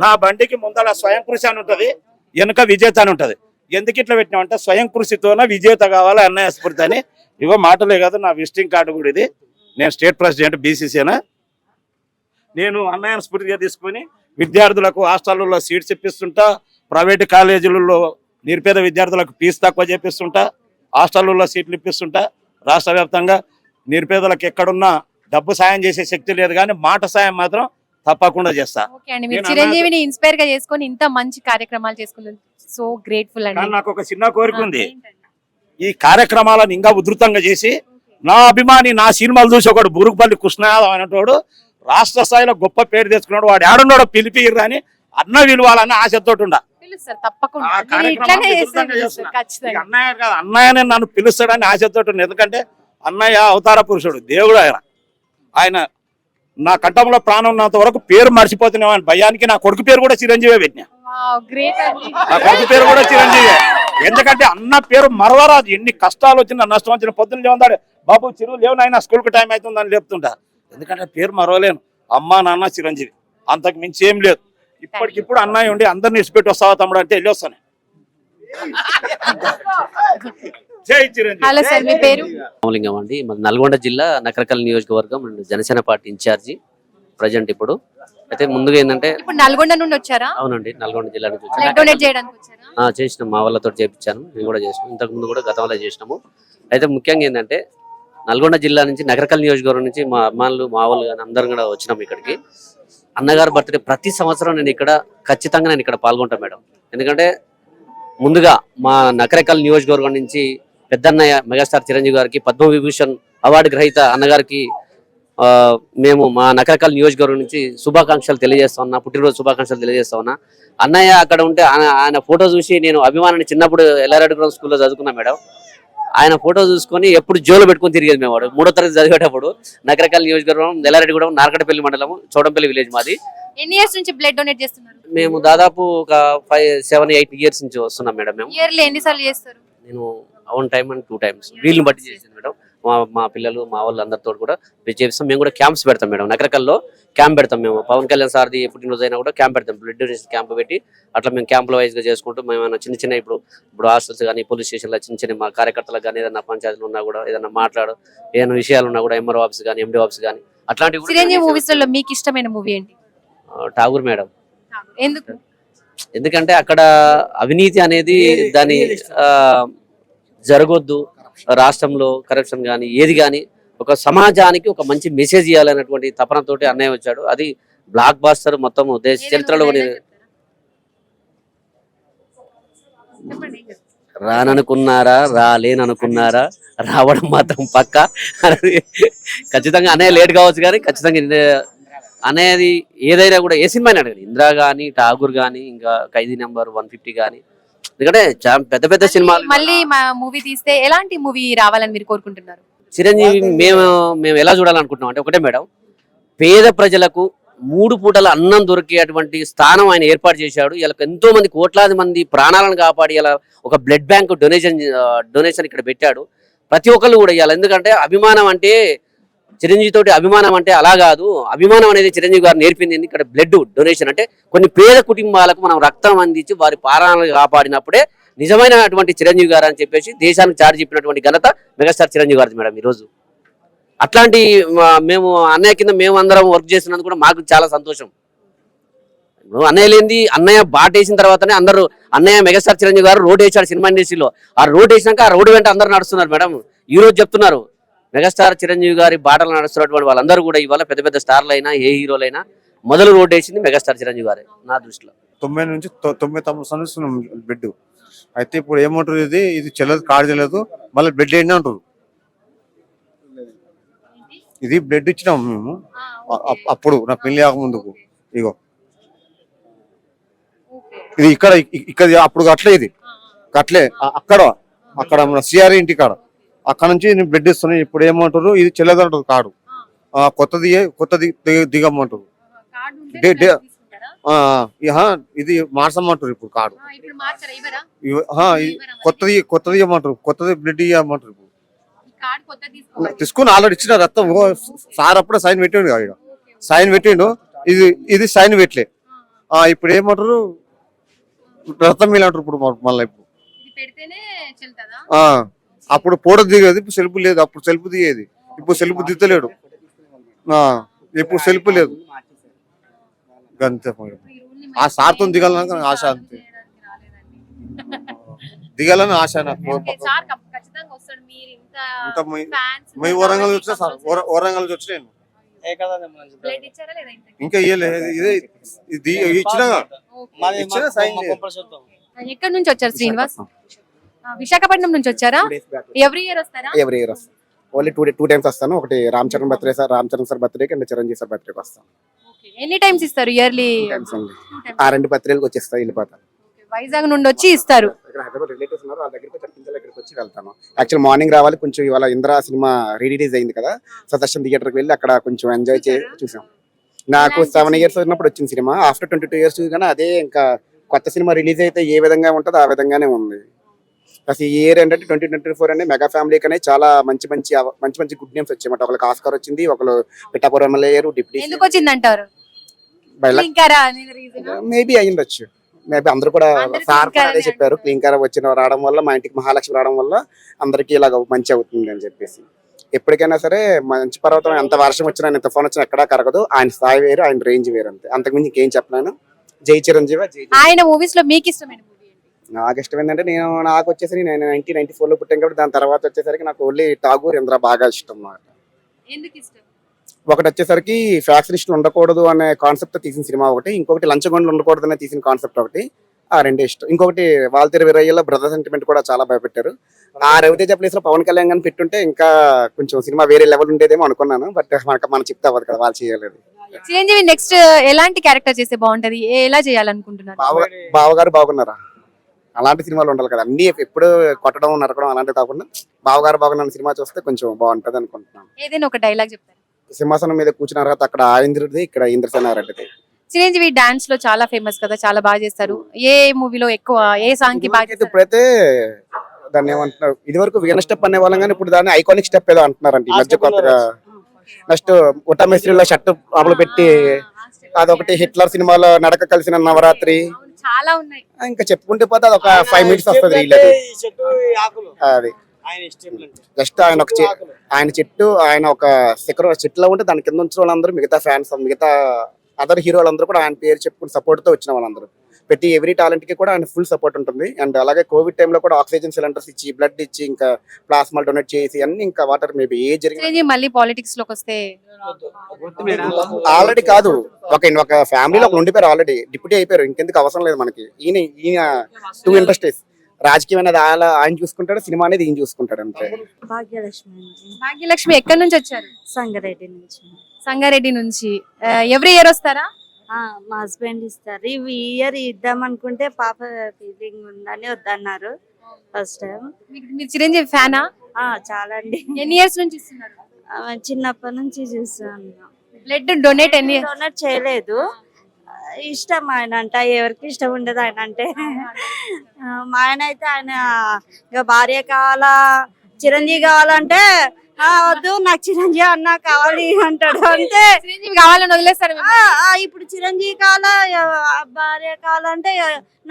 నా బండికి ముందర స్వయం కృషి అని ఉంటది, వెనుక విజేత అని ఉంటది. ఎందుకు ఇట్లా పెట్టినామంటే స్వయం కృషితోన విజేత కావాలి అన్నయ్య స్ఫూర్తి అని. ఇవో మాటలే కాదు, నా విజిటింగ్ కార్డు కూడా ఇది. నేను స్టేట్ ప్రెసిడెంట్ బీసీసీనా. నేను అన్నయ్య స్ఫూర్తిగా తీసుకుని విద్యార్థులకు హాస్టల్లో సీట్స్ ఇప్పిస్తుంటా, ప్రైవేట్ కాలేజీలలో నిరుపేద విద్యార్థులకు ఫీజు తక్కువ చేపిస్తుంటా, హాస్టల్లో సీట్లు ఇప్పిస్తుంటా. రాష్ట్ర వ్యాప్తంగా నిరుపేదలకు ఎక్కడున్నా డబ్బు సాయం చేసే శక్తి లేదు, కానీ మాట సాయం మాత్రం తప్పకుండా చేస్తా. చిరంజీవిని ఇన్స్పైర్ గా చేసుకొని ఇంత మంచి కార్యక్రమాలు చేసుకున్నారు. సో గ్రేట్ఫుల్ అండి. నాకు ఒక చిన్న కోరిక ఉంది, ఈ కార్యక్రమాలను ఇంకా ఉధృతంగా చేసి నా అభిమాని, నా సినిమాలు చూసి ఒకడు బూరుగుపల్లి కృష్ణయాదవ్ అనేటోడు రాష్ట్ర స్థాయిలో గొప్ప పేరు తెచ్చుకున్నాడు. వాడు ఏడున్నాడో పిలిపిర్రు అని అన్న విలువాలని ఆశతో అన్నయ్యనే నన్ను పిలుస్తాడని ఆశతో. ఎందుకంటే అన్నయ్య అవతార పురుషుడు, దేవుడు. ఆయన నా కంఠంలో ప్రాణం ఉన్నంత వరకు పేరు మర్చిపోతున్నావు అని భయానికి నా కొడుకు పేరు కూడా చిరంజీవి పెట్టినా. నా కొడుకు పేరు కూడా చిరంజీవి. ఎందుకంటే అన్న పేరు మరవరాదు. ఎన్ని కష్టాలు వచ్చినా, నష్టం వచ్చిన పొద్దున్న లేవుందాడు, బాబు చిరువు లేవు నాయన, స్కూల్కి టైం అవుతుందని లేపుతుంటా. ఎందుకంటే పేరు మరవలేను. అమ్మ నాన్న చిరంజీవి, అంతకు మించి ఏం లేదు. ఇప్పటికిప్పుడు అన్నయ్య ఉండి అందరిని ఇచ్చిపెట్టి వస్తావా తమ్ముడు అంటే వెళ్ళి వస్తాను. హలో సార్, మీ పేరు? రామలింగం అండి, నల్గొండ జిల్లా నకరకల్ నియోజకవర్గం జనసేన పార్టీ ఇన్ఛార్జి ప్రజెంట్. ఇప్పుడు అయితే ముందుగా ఏంటంటే, ఇప్పుడు నల్గొండ నుండి వచ్చారా? అవునండి, నల్గొండ జిల్లా నుంచి చేసినాం. మా వాళ్ళతో చేయించాను, నేను కూడా చేసినాం. ఇంతకు ముందు కూడా గతంలో చేసినాము. అయితే ముఖ్యంగా ఏంటంటే, నల్గొండ జిల్లా నుంచి నగరకల్ నియోజకవర్గం నుంచి మా అమ్మాళ్ళు మా వాళ్ళు కానీ అందరం కూడా వచ్చినాం ఇక్కడికి. అన్నగారు బర్త్డే ప్రతి సంవత్సరం నేను ఇక్కడ పాల్గొంటాను మేడం. ఎందుకంటే ముందుగా మా నగరకల్ నియోజకవర్గం నుంచి పెద్దన్నయ్య మెగాస్టార్ చిరంజీవి గారికి పద్మవిభూషణ్ అవార్డు గ్రహీత అన్నగారికి మేము మా నగరకల్ నియోజకవర్గం నుంచి శుభాకాంక్షలు తెలియజేస్తా ఉన్నా, పుట్టినరోజు శుభాకాంక్షలు తెలియజేస్తా ఉన్నా. అన్నయ్య అక్కడ ఉంటే ఆయన ఫోటో చూసి నేను అభిమానాన్ని చిన్నప్పుడు ఎల్లారెడ్డిగూడెం స్కూల్లో చదువుకున్నా మేడం. ఆయన ఫోటో చూసుకొని ఎప్పుడు జోలు పెట్టుకొని తిరిగేది మేము. 3వ తరగతి చదివేటప్పుడు నగరకల్ నియోజకవర్గం ఎల్లారెడ్డిగూడెం నార్కటపల్లి మండలం చౌడంపల్లి విలేజ్ మాది. ఎన్ని ఇయర్స్ నుంచి బ్లడ్ డొనేట్ చేస్తున్నారు? మేము దాదాపు ఒక 5-7-8 ఇయర్స్ నుంచి వస్తున్నాం మేడం. మేము ఇయర్లీ ఎన్నిసార్లు చేస్తారు? నేను 1 టైమ్ అండ్ 2 టైమ్స్ వీళ్ళని బట్టి చేసింది మేడం. మా పిల్లలు మా వాళ్ళు అందరితో కూడా చేస్తాం. మేము కూడా క్యాంప్స్ పెడతాం మేడం. నగరకల్లో క్యాంప్ పెడతాం మేము. పవన్ కళ్యాణ్ సార్ది పుట్టినరోజు అయినా కూడా క్యాంప్ పెడతాం, బ్లడ్ డొనేషన్ క్యాంప్ పెట్టి అట్లా మేము క్యాంపుల వైజ్ గా చేసుకుంటూ మేము చిన్న ఇప్పుడు హాస్టల్స్ కానీ పోలీస్ స్టేషన్లో చిన్న మా కార్యకర్తలకు కానీ ఏదైనా పంచాయతీలు ఉన్నా కూడా ఏదైనా ఏదైనా విషయాలు ఉన్నా కూడా ఎంఆర్ఓ ఆఫీస్ కానీ ఎండి ఆఫీస్ కానీ అట్లాంటివి. చిరంజీవి మూవీస్ లో మీకు ఇష్టమైన మూవీ ఏంటి? ఠాగూర్ మేడం. ఎందుకు? ఎందుకంటే అక్కడ అవినీతి అనేది దాని జరగొద్దు, రాష్ట్రంలో కరప్షన్ కానీ ఏది కానీ ఒక సమాజానికి ఒక మంచి మెసేజ్ ఇవ్వాలనేటువంటి తపనతోటి అన్నయ్య వచ్చాడు. అది బ్లాక్ బాస్టర్ మొత్తం దేశ చరిత్రలో రాననుకున్నారా రాలేననుకున్నారా రావడం మాత్రం పక్క. ఖచ్చితంగా అన్నయ్య లేట్ కావచ్చు కానీ ఖచ్చితంగా అనేది ఏదైనా కూడా ఏ సినిమా అడగండి, ఇందిరా గానీ ఠాగూర్ గానీ ఇంకా ఖైదీ నెంబర్ 150 గానీ, ఎందుకంటే పెద్ద పెద్ద సినిమాలు. మళ్ళీ మా మూవీ తీస్తే ఎలాంటి మూవీ రావాలని మీరు కోరుకుంటున్నారు? చిరంజీవి మేము ఎలా చూడాలనుకుంటున్నాం అంటే ఒకటే మేడం, పేద ప్రజలకు 3 పూటల అన్నం దొరికేటువంటి స్థానం ఆయన ఏర్పాటు చేశాడు. ఇలా ఎంతో మంది కోట్లాది మంది ప్రాణాలను కాపాడి ఇలా ఒక బ్లడ్ బ్యాంక్ డొనేషన్ ఇక్కడ పెట్టాడు. ప్రతి ఒక్కళ్ళు కూడా ఇవ్వాలి. ఎందుకంటే అభిమానం అంటే చిరంజీవి తోటి అభిమానం అంటే అలా కాదు. అభిమానం అనేది చిరంజీవి గారు నేర్పింది ఇక్కడ బ్లడ్ డొనేషన్ అంటే కొన్ని పేద కుటుంబాలకు మనం రక్తం అందించి వారి ప్రాణాలను కాపాడినప్పుడే నిజమైనటువంటి చిరంజీవి గారు అని చెప్పేసి దేశానికి చాటి చెప్పినటువంటి ఘనత మెగాస్టార్ చిరంజీవి గారిది మేడం. ఈరోజు అట్లాంటి మేము అన్నయ్య కింద మేము అందరం వర్క్ చేసినందుకు కూడా మాకు చాలా సంతోషం. అన్నయ్య లేనిది అన్నయ్య బాట వేసిన తర్వాతనే అందరూ అన్నయ్య మెగాస్టార్ చిరంజీవి గారు రోడ్ వేసాడు సినిమా ఇండస్ట్రీలో. ఆ రోడ్ వేసినాక ఆ రోడ్డు వెంట అందరూ నడుస్తున్నారు మేడం. ఈ రోజు చెప్తున్నారు మెగాస్టార్ చిరంజీవి గారి బాటలు నడుస్తున్నటువంటి వాళ్ళందరూ కూడా ఇవాళ పెద్ద పెద్ద స్టార్లు అయినా ఏ హీరోలైనా మొదలు రోడ్ వేసింది మెగాస్టార్ చిరంజీవి గారే నా దృష్టిలో. 90 నుంచి 99 సంవత్సరం బెడ్ అయితే ఇప్పుడు ఏమంటారు, ఇది చెల్లదు, కార్డు చెల్లదు, మళ్ళీ బ్లడ్ ఏంటి అంటారు. ఇది బ్లడ్ ఇచ్చినాము మేము అప్పుడు నా పెళ్లి ముందుకు. ఇగో ఇది ఇక్కడ అప్పుడు అట్లే, ఇది అట్లే అక్కడ మన సిఆర్ ఇంటి కాడ అక్కడ నుంచి నేను బ్లడ్ ఇస్తున్నాను. ఇప్పుడు ఏమంటారు, ఇది చెల్లదు అంటారు కార్డు, కొత్తది దిగమ్మంటారు. ఇది మార్చమంటారు ఇప్పుడు కార్డు, కొత్తది ఇవ్వమంటారు, కొత్తది బ్లడ్ ఇవ్వమంటారు. ఇప్పుడు తీసుకుని ఆల్రెడీ ఇచ్చిన రక్తం సార్ అప్పుడే సైన్ పెట్టిండు కదా, సైన్ పెట్టిండు, ఇది సైన్ పెట్టలే. ఇప్పుడు ఏమంటారు, రక్తం మీలంటారు. ఇప్పుడు మళ్ళీ ఇప్పుడు అప్పుడు ఫోటో దిగేది, ఇప్పుడు సెల్ఫ్ లేదు. అప్పుడు సెల్ఫ్ దిగేది, ఇప్పుడు సెల్ఫ్ దిద్దలేడు. ఇప్పుడు సెల్ఫ్ లేదు. అంతే ఆ సార్తో దిగాలని ఆశ, అంతే దిగాలని ఆశ నాకు. మీ వరంగల్ వచ్చినా సార్, వరంగల్ వచ్చి నేను ఇంకా ఇది ఇచ్చిన సైన్. ఎక్కడి నుంచి వచ్చారు శ్రీనివాస్? విశాఖపట్నం నుంచి వచ్చారా? ఎవ్రీ ఇయర్ వస్తారా? ఎవ్రీ ఇయర్ వస్తాను. ఓన్లీ టూ టైమ్స్ వస్తాను. ఒకటి రామ్ చరణ్ బర్త్డే సార్ బర్త్డేకి అండ్ చిరంజీవి సార్ బర్త్డేకి వస్తాను. ఎన్ని టైమ్స్ ఇస్తారు ఇయర్లీ? ఆ 2 బర్త్డేలకు వచ్చేస్తా వెళ్ళిపోతాను. వైజాగ్ నుండి వచ్చి ఇస్తారు. ఇక్కడ హైదరాబాద్ రిలేటివ్స్ ఉన్నారు, వాళ్ళ దగ్గరికి దగ్గరికి వచ్చి వెళ్తాను. యాక్చువల్ మార్నింగ్ రావాలి, కొంచెం ఇవాళ ఇంద్రా సినిమా రిలీజ్ అయింది కదా, సదర్శన్ థియేటర్కి వెళ్ళి అక్కడ కొంచెం ఎంజాయ్ చూసాం. నాకు 7 ఇయర్స్ ఉన్నప్పుడు వచ్చిన సినిమా, ఆఫ్టర్ 22 ఇయర్స్ కానీ అదే ఇంకా కొత్త సినిమా రిలీజ్ అయితే ఏ విధంగా ఉంటుందో ఆ విధంగానే ఉంది. అసలు ఈ ఇయర్ ఏంటంటే 2024 అనే మెగా ఫ్యామిలీ కనే చాలా మంచి గుడ్ నేమ్స్ వచ్చాయన్నమాట. ఒకరికి ఆస్కార్ వచ్చింది, ఒకరు పిఠాపురం ఎమ్మెల్యే అయ్యారు, డిప్యూటీ. ఎందుకు వచ్చిందంటారు? మేబీ అయ్యిండొచ్చు. మేబీ అందరూ కూడా సార్ అదే చెప్పారు, క్లీంకార రావడం వల్ల మా ఇంటికి మహాలక్ష్మి రావడం వల్ల అందరికి ఇలాగ మంచి అవుతుంది అని చెప్పేసి. ఎప్పటికైనా సరే మంచి పర్వతం ఎంత వర్షం వచ్చినా ఎంత ఫోన్ వచ్చినా ఎక్కడా కరగదు. ఆయన స్థాయి వేరు, ఆయన రేంజ్ వేరు, అంతే. అంతకుమించి ఇంకేం చెప్పలేను. జై చిరంజీవి. ఆయన మూవీస్ లో మీకు ఇష్టమైన మూవీ ఏంటి? నాకు ఇష్టం ఏంటంటే నాకు వచ్చేసరికి నేను 1994 లో పుట్టాను కాబట్టి దాని తర్వాత వచ్చేసరికి నాకు ఓన్లీ ఠాగూర్ ఇంద్ర బాగా ఇష్టం అన్నమాట. ఎందుకు ఇష్టం? ఒకటి వచ్చేసరికి ఫ్యాక్షనిస్టులు ఉండకూడదు అనే కాన్సెప్ట్ తీసిన సినిమా ఒకటి, ఇంకొకటి లంచగొండలు ఉండకూడదు అనే తీసిన కాన్సెప్ట్ ఒకటి, ఆ రెండే ఇష్టం. ఇంకొకటి వాల్తేరు వీరయ్యలో బ్రదర్ సెంటిమెంట్ కూడా చాలా భయపెట్టారు. ఆ రవితేజ ప్లేస్ లో పవన్ కళ్యాణ్ గాని పెట్టుంటే ఇంకా కొంచెం సినిమా వేరే లెవెల్ ఉండేదేమో అనుకున్నాను. బట్ మనం చెప్తే అవ్వదు కదా, వాళ్ళు చేయలేదు. చిరంజీవి నెక్స్ట్ ఎలాంటి క్యారెక్టర్ చేస్తే బాగుంటది, ఎలా చేయాలనుకుంటున్నారు? బావగారు బాగున్నారా అలాంటి సినిమాలు ఉండాలి కదా, అన్ని ఎప్పుడు కొట్టడం నరకడం అలాంటివి కాకుండా బావగారు బాగున్న సినిమా చూస్తే కొంచెం బాగుంటది అనుకుంటున్నాను. ఏదైనా ఒక డైలాగ్ చెప్తారు. సింహాసనం మీద కూర్చున్న తర్వాత అక్కడ ఇంద్రుడిది, ఇక్కడ ఇంద్రసేన రెడ్డిది. చిరంజీవి డాన్స్ లో చాలా ఫేమస్ కదా, చాలా బాగా చేస్తారు. ఏ మూవీలో ఎక్కువ, ఏ సాంగ్ కి బాగా చేస్తారు? ఇప్పుడైతే దాన్ని ఏమంటున్నారు, ఇది వరకు వీణ స్టెప్ అనే వాళ్ళం కానీ ఇప్పుడు దాన్ని ఐకానిక్ స్టెప్ ఏదో అంటున్నారంటే ఈ మధ్య కొత్తగా. నెక్స్ట్ ఉట్టమేస్త్రిలో షర్ట్ అమలు పెట్టి అదొకటి, హిట్లర్ సినిమాలో నడక కలిసిన నవరాత్రి, చాలా ఉన్నాయి. ఇంకా చెప్పుకుంటే పోతే అది ఒక 5 minutes వస్తుంది రీల్ అది. అది జస్ట్ ఆయన ఒక ఆయన చెట్టు, ఆయన ఒక శిఖరం చెట్టులో ఉంటే దాని కింద ఉంచిన వాళ్ళందరూ మిగతా ఫ్యాన్స్, మిగతా అదర్ హీరోలందరూ కూడా ఆయన పేరు చెప్పుకుని సపోర్ట్ తో వచ్చిన వాళ్ళందరూ. ప్రతి ఎవ్రీ టాలెంట్ కి కూడా ఆయన ఫుల్ సపోర్ట్ ఉంటుంది. అండ్ అలాగే కోవిడ్ టైంలో కూడా ఆక్సిజన్ సిలిండర్స్ ఇచ్చి, బ్లడ్ ఇచ్చి, ఇంకా ప్లాస్మా డొనేట్ చేసి అన్ని, ఇంకా వాటర్ మేబీ ఏ జరిగింది. చిరంజీవి మళ్ళీ పాలిటిక్స్ లోకి వస్తే ఆల్రెడీ కాదు, ఒక ఫ్యామిలీలో ఒక ఉండిపోయారు, ఆల్రెడీ డిప్యూటీ అయిపోయారు, ఇంకెందుకు అవసరం లేదు మనకి. ఈయన 2 ఇండస్ట్రీస్, రాజకీయం అనేది ఆయన చూసుకుంటాడు, సినిమా అనేది ఈయన చూసుకుంటాడు అంతే. భాగ్యలక్ష్మి ఎక్కడి నుంచి వచ్చారు? సంగారెడ్డి నుంచి. సంగారెడ్డి నుంచి. ఎవ్రీ ఇయర్ వస్తారా? మా హస్బెండ్ ఇస్తారు. ఈ ఇయర్ ఇద్దాం అనుకుంటే పాప ఫీలింగ్ ఉందని వద్దన్నారు ఫస్ట్ టైం. మీరు చిరంజీవి ఫ్యానా? చాలా అండి. ఎన్ని ఇయర్స్ నుంచి ఇస్తున్నారు? చిన్నప్పటి నుంచి చూస్తున్నాను. బ్లడ్ డొనేట్ డొనేట్ చేయలేదు. ఇష్టం ఆయన అంట, ఎవరికి ఇష్టం ఉండదు ఆయన అంటే. మా ఆయన అయితే ఆయన ఇక భార్య కావాలా, చిరంజీవి కావాలంటే వద్దు నాకు చిరంజీవి అన్న కావాలి అంటాడు అంతే. చిరంజీవి కావాలని వదిలేస్తారు. ఇప్పుడు చిరంజీవి కావాలా, భార్య కావాలంటే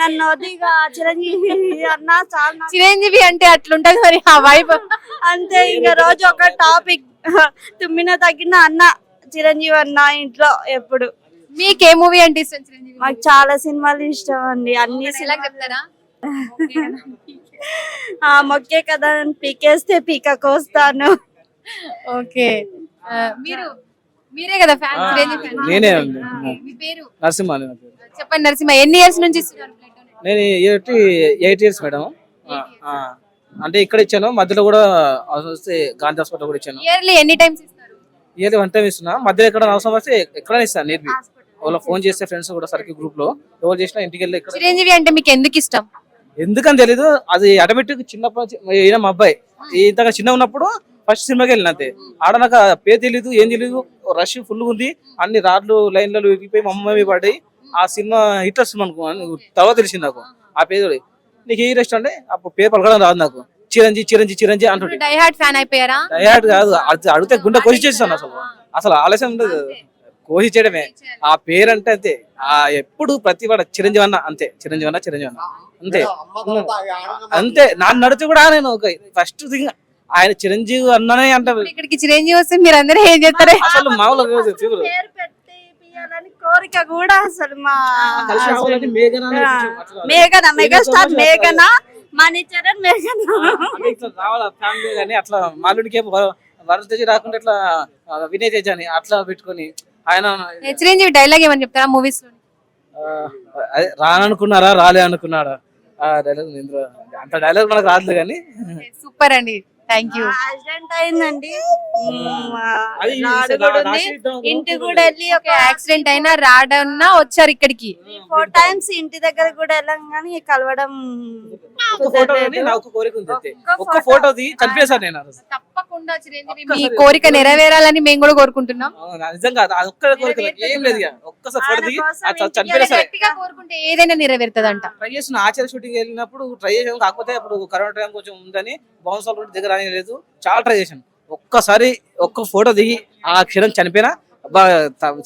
నన్ను వద్దు, ఇక చిరంజీవి అన్న చాలా. చిరంజీవి అంటే అట్లుంటది మరి ఆ వైబ్ అంతే. ఇంకా రోజు ఒక టాపిక్, తుమ్మిన తగ్గిన అన్న చిరంజీవి అన్న ఇంట్లో ఎప్పుడు. మీకు ఏ మూవీ అంటే ఇష్టం చిరంజీవి? మాకు చాలా సినిమాలు ఇష్టం అండి, అన్ని సినిమాలు చెప్తారా? మొక్కే కదా పీకేస్తే పీక కోస్తాను. ఓకే, మీరే కదా ఫ్యాన్ చిరంజీవి ఫ్యాన్? నేనే. మీ పేరు? నరసింహ. చెప్పండి నరసింహ, ఎన్ని ఇయర్స్ నుంచి ఇస్తున్నారు? నేను 8 years మేడం. అంటే ఇక్కడ ఇచ్చాను, మధ్యలో కూడా వస్తే గాంధీ హాస్పిటల్ కూడా ఇచ్చాను. ఇయర్లీ ఎన్ని టైమ్స్ ఇస్తారు? ఇయర్లీ 1 time ఇస్తున్నా. మధ్యలో ఎక్కడ అవసరం వస్తే ఎక్కడైనా ఇస్తాను. నేర్పి వాళ్ళ ఫోన్ చేస్తే ఫ్రెండ్స్ కూడా సర్కిల్ గ్రూప్ లో ఎవరు చేసినా ఇంటికి వెళ్ళి. చిరంజీవి అంటే మీకు ఎందుకు ఇష్టం? ఎందుకని తెలీదు, అది ఆటోమేటిక్. చిన్నప్పటి ఈయన మా అబ్బాయి ఇంతగా చిన్న ఉన్నప్పుడు ఫస్ట్ సినిమాకి వెళ్ళిన అంతే. ఆడ నాకు పేరు తెలీదు, ఏం తెలీదు, రష్ ఫుల్ ఉంది, అన్ని రాడ్లు లైన్లలో విరిగిపోయి మా అమ్మ మీద పడ్డాయి. ఆ సినిమా హిట్లర్ సినిమా అనుకో, తర్వాత తెలిసింది నాకు ఆ పేరు. నీకు ఏ రెస్ట్ అంటే అప్పుడు పేరు పలకడం రాదు నాకు. చిరంజీవి చిరంజీవి చిరంజీవి అంటుండే. డై హార్ట్ ఫ్యాన్ అయిపోయారా? డై హార్ట్ కాదు, అడిగితే గుండె కోసి చేస్తాను. అసలు ఆలస్యం ఉండదు, కోసి చేయడమే. ఆ పేరు అంటే అంతే. ఎప్పుడు ప్రతి వాడు చిరంజీవి అన్న అంతే, చిరంజీవి అన్న చిరంజీవి అన్న అంతే అంతే. నాన్న నడితే కూడా నేను ఫస్ట్ థింగ్ ఆయన చిరంజీవి అన్ననే అంటారు. ఇక్కడికి చిరంజీవి వస్తే మీరు అందరూ ఏం చేస్తారు? అసలు మామూలుగా పేరు పెట్టి పియాలని కోరిక కూడా అసలు మా మేఘన, మెగాస్టార్ మేఘన, మణిచరణ్ మేఘన రావాలా ఫ్యామిలీ కానీ అట్లా మాలుడికి వరుణ్ తేజ్ రాకుండా ఇట్లా వినయ్ తేజ్ అని అట్లా పెట్టుకొని ఆయన. చిరంజీవి డైలాగ్ ఏమని చెప్తారా మూవీస్ లో? రాననుకున్నారా రాలే అనుకున్నారా డైలాగ్. అంత డైలాగ్ మనకు రాదు కానీ. సూపర్ అండి, థ్యాంక్ యూ. యాక్సిడెంట్ అయిందండి, ఇంటి కూడా వెళ్ళి ఒక యాక్సిడెంట్ అయినా రాడన్నా వచ్చారు ఇక్కడికి. 4 times ఇంటి దగ్గర కూడా వెళ్ళాం కానీ కలవడం నాకు కోరిక ఉంది అంతే. ఒక్క ఫోటోది చంపేశాను నేను. తప్పకుండా చిరంజీవి మీ కోరిక నెరవేరాలని మేము కూడా కోరుకుంటున్నాం. నిజంగా ఒక్క కోరిక ఏం లేదు, ఒక్కసారి ఫోటో చంపేసారు. కోరుకుంటే ఏదైనా నెరవేరుతుందంట. ట్రై చేసిన ఆచార్య షూటింగ్ వెళ్ళినప్పుడు ట్రై చేసాను, కాకపోతే అప్పుడు కరోనా టైం కొంచెం ఉందని బౌన్సర్ దగ్గర లేదు, చాలా ట్రై చేశాను. ఒక్కసారి ఒక్క ఫోటో దిగి ఆ క్షణం చనిపోయినా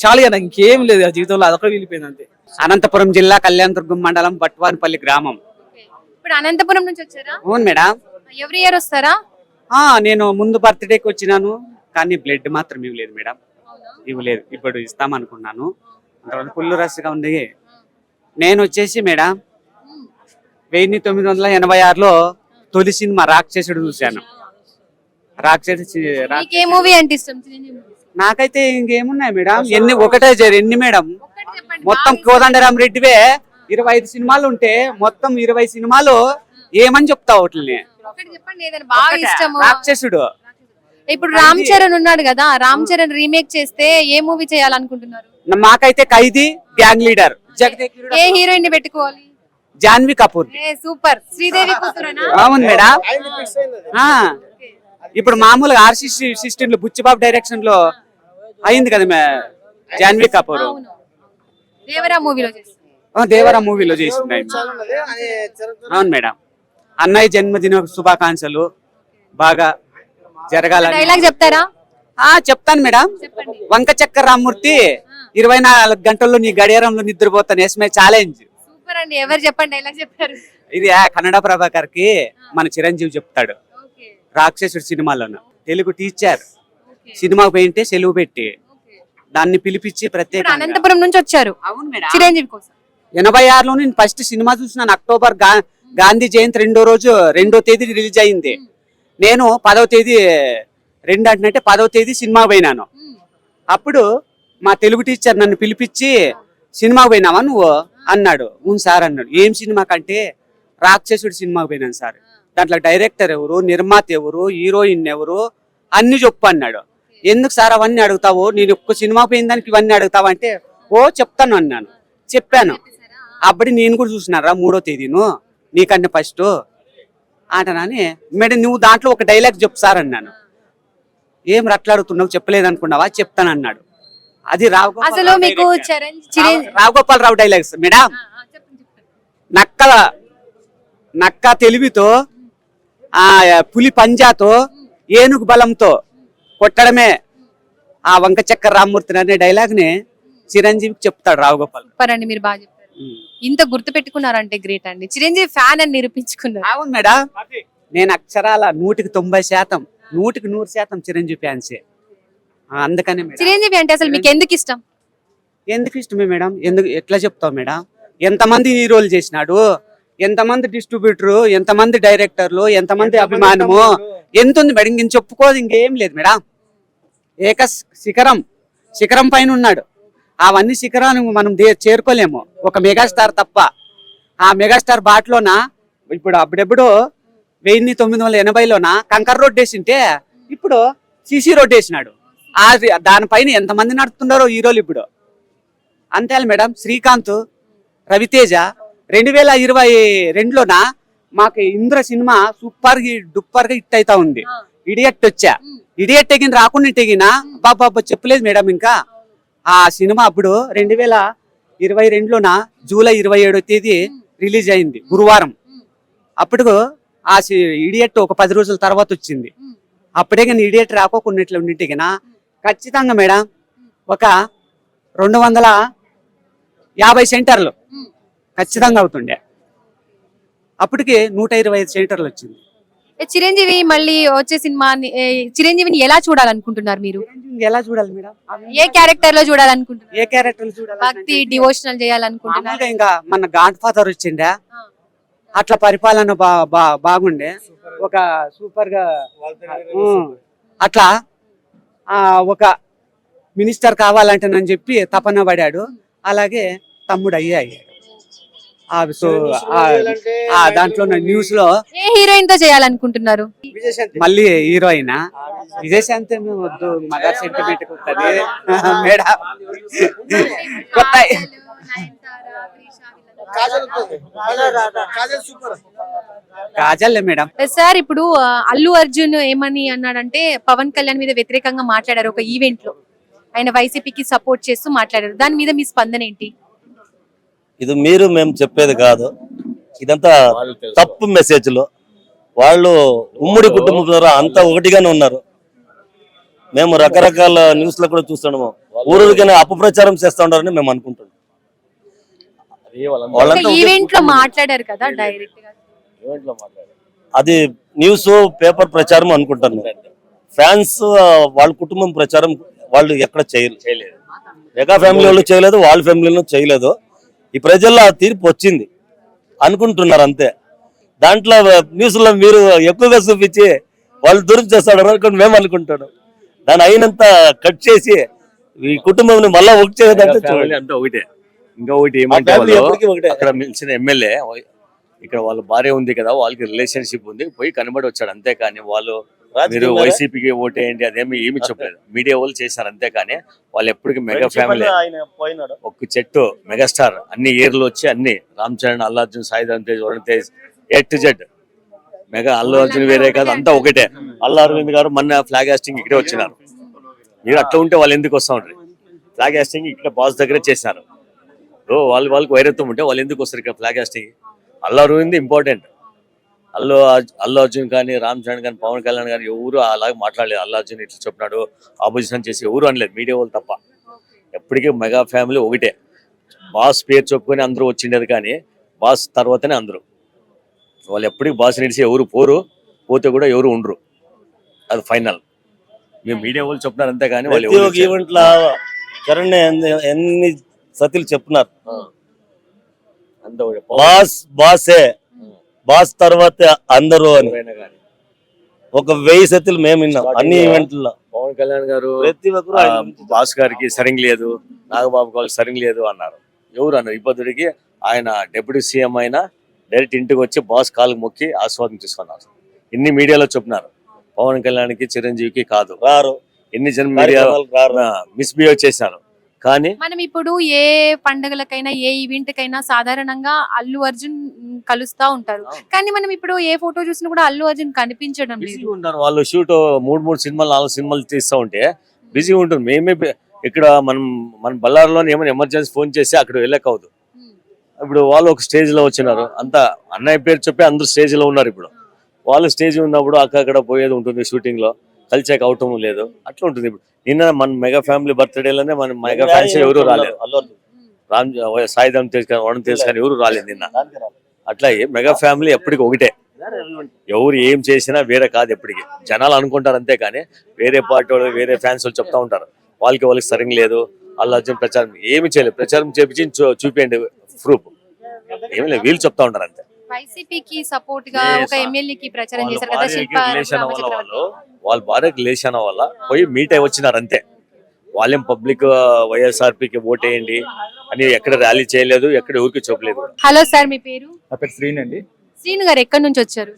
చాలా, ఇంకేం లేదు ఆ జీవితంలో, అదొక వెళ్ళిపోయింది అంతే. అనంతపురం జిల్లా కళ్యాణదుర్గం మండలం బట్వాన్పల్లి గ్రామం. ఇప్పుడు అనంతపురం నుంచి వచ్చారా? అవును మేడం. ఎవ్రీ ఇయర్ వస్తారా? నేను ముందు బర్త్డేకి వచ్చినాను కానీ బ్లడ్ మాత్రం ఇవ్వలేదు మేడం, ఇవ్వలేదు. ఇప్పుడు ఇస్తామనుకున్నాను, ఫుల్ రష్గా ఉంది. నేను వచ్చేసి మేడం 1986లో తొలి సినిమా రాక్షసుడు చూశాను. మీకు ఏ మూవీ అంటే ఇష్టం? చిరంజీవి movies. నాకైతే ఇంకేమున్నాయి మేడం, ఎన్ని మేడం, ఒక్కటి చెప్పండి, మొత్తం బాగా ఇష్టం. కోదండరాం రెడ్డివే 25 సినిమాలు ఉంటే మొత్తం 20 సినిమాలు ఏమని చెప్తావు వాటిని? ఒక్కటి చెప్పండి ఏదైనా బాగా ఇష్టము. రాక్షసుడు. ఇప్పుడు రామ్ చరణ్ ఉన్నాడు కదా, రామ్ చరణ్ రీమేక్ చేస్తే ఏ మూవీ చేయాలనుకుంటున్నారు? మాకైతే ఖైదీ, గ్యాంగ్ లీడర్, ఏ హీరోయిన్ ని పెట్టుకోవాలి? జాన్వీ కపూర్. సూపర్. శ్రీదేవి కూతురేనా? అవును మేడం. ఆ, ఇప్పుడు మామూలుగా R16 బుచ్చిబాబు డైరెక్షన్ లో అయింది కదా జాన్వీ కపూర్. అవును. దేవరా మూవీలో చేస్తారు. దేవరా మూవీలో చేసింది. అవును మేడం. అన్నయ్య జన్మదిన శుభాకాంక్షలు బాగా జరగాలని. డైలాగ్ చెప్తారా? చెప్తాను మేడం. చెప్పండి. వంక చక్ర రామ్మూర్తి 24 గంటల్లో నీ గడియారంలో నిద్రపోతాను ఎస్మే ఛాలెంజ్. సూపర్ అండి. ఎవరు చెప్పండి డైలాగ్ చెప్తారు? ఇది కన్నడ ప్రభాకర్ కి మన చిరంజీవి చెప్తాడు రాక్షసుడు సినిమాలోన. తెలుగు టీచర్ సినిమాకు పోయింటే సెలవు పెట్టి దాన్ని పిలిపించి ప్రత్యేక. అనంతపురం నుంచి వచ్చారు అవును మేడం. చిరంజీవి కోసం. 86లో నేను ఫస్ట్ సినిమా చూసినాను. అక్టోబర్ గాంధీ జయంతి రెండో తేదీ రిలీజ్ అయింది. నేను 10వ తేదీ 10వ తేదీ సినిమా పోయినాను. అప్పుడు మా తెలుగు టీచర్ నన్ను పిలిపించి సినిమాకు పోయినావా నువ్వు అన్నాడు. అవును సార్ అన్నాడు. ఏం సినిమా కంటే రాక్షసుడు సినిమాకు పోయినాను సార్. దాంట్లో డైరెక్టర్ ఎవరు, నిర్మాత ఎవరు, హీరోయిన్ ఎవరు అన్ని చెప్పు అన్నాడు. ఎందుకు సార్ అవన్నీ అడుగుతావు, నేను ఒక్క సినిమా పోయిన దానికి ఇవన్నీ అడుగుతావు అంటే చెప్తాను అన్నాను. చెప్పాను. అప్పుడు నేను కూడా చూసినారా 3వ తేదీను నీకన్నా ఫస్ట్ అంటనాని. మేడం నువ్వు దాంట్లో ఒక డైలాగ్ చెప్పు సార్ అన్నాను. ఏం రట్లాడుతున్నావు, చెప్పలేదు అనుకున్నావా, చెప్తాను అన్నాడు. అది అసలు మీకు రావుగోపాలరావు డైలాగ్స్ మేడం. నక్క తెలివితో, పులి పంజాతో, ఏనుగు బలంతో కొట్టడమే ఆ వంక చక్ర రామ్మూర్తి అనే డైలాగ్ ని చిరంజీవికి చెప్తాడు రావుగోపాల్. అండి మీరు బాగా చెప్పారు. ఇంత గుర్తు పెట్టుకున్నారంటే గ్రేట్ అండి. చిరంజీవి ఫ్యాన్ అని నిరూపించుకున్నారు. అవును మేడం. నేను అక్షరాల 190%, 100% చిరంజీవి ఫ్యాన్సే. అందుకనే చిరంజీవి అంటే అసలు మీకు ఎందుకు ఇష్టం? ఎందుకు ఇష్టమే మేడం, ఎట్లా చెప్తావు మేడం? ఎంతమంది హీరోలు చేసినాడు, ఎంతమంది డిస్ట్రిబ్యూటరు, ఎంతమంది డైరెక్టర్లు, ఎంతమంది అభిమానము, ఎంత ఉంది మేడం. ఇంక చెప్పుకోదు ఇంకేం లేదు మేడం. శిఖరం పైన ఉన్నాడు. అవన్నీ శిఖరాలు మనం చేరుకోలేము ఒక మెగాస్టార్ తప్ప. ఆ మెగాస్టార్ బాటలోన ఇప్పుడు అప్పుడెప్పుడు 1980లోన కంకర్ రోడ్ వేసింటే ఇప్పుడు సిసి రోడ్ వేసినాడు. దానిపైన ఎంతమంది నడుపుతున్నారో హీరోలు ఇప్పుడు. అంతే మేడం. శ్రీకాంత్, రవితేజ 2022లోన మాకు ఇంద్ర సినిమా సూపర్ డూపర్ గా హిట్ అవుతా ఉంది. ఇడియట్ వచ్చా, ఇడియట్ ఎగిన రాకుండా తెగిన బాబా చెప్పలేదు మేడం. ఇంకా ఆ సినిమా అప్పుడు 2022లోన జూలై 27వ తేదీ రిలీజ్ అయింది గురువారం. అప్పుడు ఆ ఇడియట్ ఒక 10 రోజుల తర్వాత వచ్చింది. అప్పుడే కానీ ఇడియట్ రాకోకుండా ఉండింటికినా ఖచ్చితంగా మేడం ఒక 250 సెంటర్లు ఖచ్చితంగా అవుతుండే. అప్పటికి 125 సెంటర్లు వచ్చింది. చిరంజీవి మళ్ళీ వచ్చే సినిమాని చిరంజీవిని ఎలా చూడాలనుకుంటున్నారు మీరు? ఎలా చూడాలి మేడం? ఏ క్యారెక్టర్ లో చూడాలనుకుంటున్నారు? ఏ క్యారెక్టర్ చూడాలి? భక్తి, డివోషనల్ చేయాలనుకుంటున్నారు? ఇంకా మన గాడ్ ఫాదర్ వచ్చిండే అట్లా పరిపాలన బాగుండే. ఒక సూపర్ గా అట్లా ఒక మినిస్టర్ కావాలంటే నన్ను చెప్పి తపన పడాడు. అలాగే తమ్ముడు అయ్యాడు. దాంట్లో న్యూస్ లో ఏ హీరోయిన్ తో చేయాలనుకుంటున్నారు? మళ్ళీ హీరోయిన్ విజయశాంతి వద్దు, మదర్ సెంటిమెంట్ కొత్తది మేడం. కొత్త కాజల్లే మేడం. సార్ ఇప్పుడు అల్లు అర్జున్ ఏమని అన్నాడంటే పవన్ కళ్యాణ్ మీద వ్యతిరేకంగా మాట్లాడారు ఒక ఈవెంట్ లో. ఆయన వైసీపీకి సపోర్ట్ చేస్తూ మాట్లాడారు. దాని మీద మీ స్పందన ఏంటి? ఇది మేము చెప్పేది కాదు, ఇదంతా తప్పు మెసేజ్లు. వాళ్ళు ఉమ్మడి కుటుంబం ద్వారా అంతా ఒకటిగానే ఉన్నారు. మేము రకరకాల న్యూస్ లో కూడా చూస్తున్నాము. ఊరికైనా అపప్రచారం చేస్తా ఉన్నారని మేము అనుకుంటున్నాం. ఈవెంట్ లో మాట్లాడారు కదా డైరెక్ట్ గా. అది న్యూస్ పేపర్ ప్రచారం అనుకుంటాను. ఫ్యాన్స్ వాళ్ళ కుటుంబం ప్రచారం వాళ్ళు ఎక్కడ చేయలేదు. మెగా ఫ్యామిలీ వాళ్ళు చేయలేదు, వాళ్ళ ఫ్యామిలీలో చేయలేదు. ఈ ప్రజల్లో ఆ తీర్పు వచ్చింది అనుకుంటున్నారు అంతే. దాంట్లో న్యూస్ లో మీరు ఎక్కువగా చూపించి వాళ్ళు దూరం చేస్తాడు అనుకుని మేము అనుకుంటాడు. దాని అయినంత కట్ చేసి ఈ కుటుంబం మళ్ళా ఒకటి చేయదంటే ఫ్యామిలీ అంతా ఒకటే. ఇంకా ఒకటి ఏమంటే ఫ్యామిలీ వాళ్ళు ఎప్పటికీ ఒకటే. అక్కడ మిలిచిన ఎమ్మెల్యే ఇక్కడ వాళ్ళ భార్య ఉంది కదా, వాళ్ళకి రిలేషన్షిప్ ఉంది, పోయి కనబడి వచ్చాడు అంతేకాని వాళ్ళు మీరు వైసీపీకి ఓటేయండి అదేమి ఏమి చెప్పలేదు. మీడియా వాళ్ళు చేశారు అంతేకాని వాళ్ళు ఎప్పటికీ మెగా ఫ్యామిలీ. ఆయన పోయినాడు. ఒక చెట్టు మెగాస్టార్ అన్ని ఏర్లు వచ్చి అన్ని Ram Charan, Allu Arjun, Saidharam Tej, Varun Tej, A to Z mega. Allu Arjun వేరే కాదు, అంతా ఒకటే. అల్లు అరవింద్ గారు మొన్న ఫ్లాగ్ హాస్టింగ్ ఇక్కడే వచ్చినారు. మీరు అట్లా ఉంటే వాళ్ళు ఎందుకు వస్తా ఉంటారు? ఫ్లాగ్ హాస్టింగ్ ఇక్కడ బాస్ దగ్గరే చేశారు. వాళ్ళకి వైరత్వం ఉంటే వాళ్ళు ఎందుకు వస్తారు ఇక్కడ flag hoisting? Allu Aravind important. Allu Arjun కానీ, రామ్ చరణ్ కానీ, పవన్ కళ్యాణ్ కానీ ఎవరు అలాగే మాట్లాడలేదు. అల్లు అర్జున్ ఇట్లా చెప్పినాడు ఆపోజిషన్ చేసి ఎవరు అనలేదు, మీడియా వాళ్ళు తప్ప. ఎప్పటికీ మెగా ఫ్యామిలీ ఒకటే. బాస్ పేరు చెప్పుకొని అందరూ వచ్చిండేది కానీ బాస్ తర్వాతనే అందరూ. వాళ్ళు ఎప్పటికీ బాస్ నిడిచి ఎవరు పోరు, పోతే కూడా ఎవరు ఉండరు. అది ఫైనల్. మేము మీడియా వాళ్ళు చెప్తున్నారు అంతే కానీ వాళ్ళు ప్రతి ఒక్క ఈవెంట్ లో చరణ్ ఎన్ని సతులు చెప్తున్నారు. అంతా ఒకటే. బాసే బాస్ తర్వాత అందరూ అని ఎవరైనా కానీ ఒక 1000 సతులు మేము విన్నాం అన్ని ఈవెంట్లలో. పవన్ కళ్యాణ్ గారు ప్రతి ఒక్కరు ఆయన గురించి బాస్ గారికి సరింగ్ లేదు, నాగబాబు గారికి సరింగ్ లేదు అన్నారు. ఎవరు అన్నారు? ఇప్పటికి ఆయన డిప్యూటీ సీఎం అయినా డైరెక్ట్ ఇంటికి వచ్చి బాస్ కాలు మొక్కి ఆస్వాదం తీసుకున్నారు. ఇన్ని మీడియాలో చెప్తున్నారు. పవన్ కళ్యాణ్కి, చిరంజీవికి కాదు రారు, ఎన్ని జన మీడియా మిస్బిహేవ్ చేశారు. కానీ మనం ఇప్పుడు ఏ పండగలకైనా ఏ ఈవెంట్ కైనా సాధారణంగా అల్లు అర్జున్ కలుస్తా ఉంటారు. కానీ మనం ఇప్పుడు ఏ ఫోటో చూసినా కూడా అల్లు అర్జున్ కనిపించడం లేదు. బిజీగా ఉంటారు వాళ్ళు. షూట్ 3 సినిమాలు 4 సినిమాలు తీస్తూ ఉంటే బిజీగా ఉంటుంది. మేమే ఇక్కడ మన బళ్ళారిలో ఏమైనా ఎమర్జెన్సీ ఫోన్ చేసి అక్కడ వెళ్ళకూడదు. ఇప్పుడు వాళ్ళు ఒక స్టేజ్ లో వచ్చినారు, అంతా అన్నయ్య పేరు చెప్పి అందరూ స్టేజ్ లో ఉన్నారు. ఇప్పుడు వాళ్ళు స్టేజ్ ఉన్నప్పుడు అక్కడ పోయేది ఉంటుంది, షూటింగ్ లో కలిసేక అవటం లేదు, అట్లా ఉంటుంది. ఇప్పుడు నిన్న మన మెగా ఫ్యామిలీ బర్త్డేలోనే మన మెగా ఫ్యాన్స్ ఎవరు రాలేదు. రామ్ సాయిధరం తేజ్ కానీ, వరుణ్ తేజ్ కానీ ఎవరు రాలేదు నిన్న. అట్లాగే మెగా ఫ్యామిలీ ఎప్పటికీ ఒకటే. ఎవరు ఏం చేసినా వేరే కాదు. ఎప్పటికీ జనాలు అనుకుంటారు అంతే కానీ వేరే పార్టీ వాళ్ళు, వేరే ఫ్యాన్స్ వాళ్ళు చెప్తా ఉంటారు వాళ్ళకి సరింగ్ లేదు, అల్లు అర్జున్ ప్రచారం ఏమి చేయలేదు. ప్రచారం చేపించి చూపించండి ప్రూఫ్ ఏమి లేదు, వీళ్ళు చెప్తా ఉంటారు అంతే. వైసీపీకి సపోర్ట్ గా ఒక ఎమ్మెల్యేకి ప్రచారం చేశారు కదా, వాళ్ళ భార్యకి రిలేషన్ వల్ల పోయి మీట్ అయి వచ్చినారు అంతే. వాళ్ళేం పబ్లిక్ వైఎస్ఆర్పీకి ఓటేయండి అని ఎక్కడ ర్యాలీ చేయలేదు, ఎక్కడ ఎవరికి చెప్పలేదు. హలో సార్, మీ పేరు? నా పేరు శ్రీని అండి. శ్రీను గారు ఎక్కడి నుంచి వచ్చారు?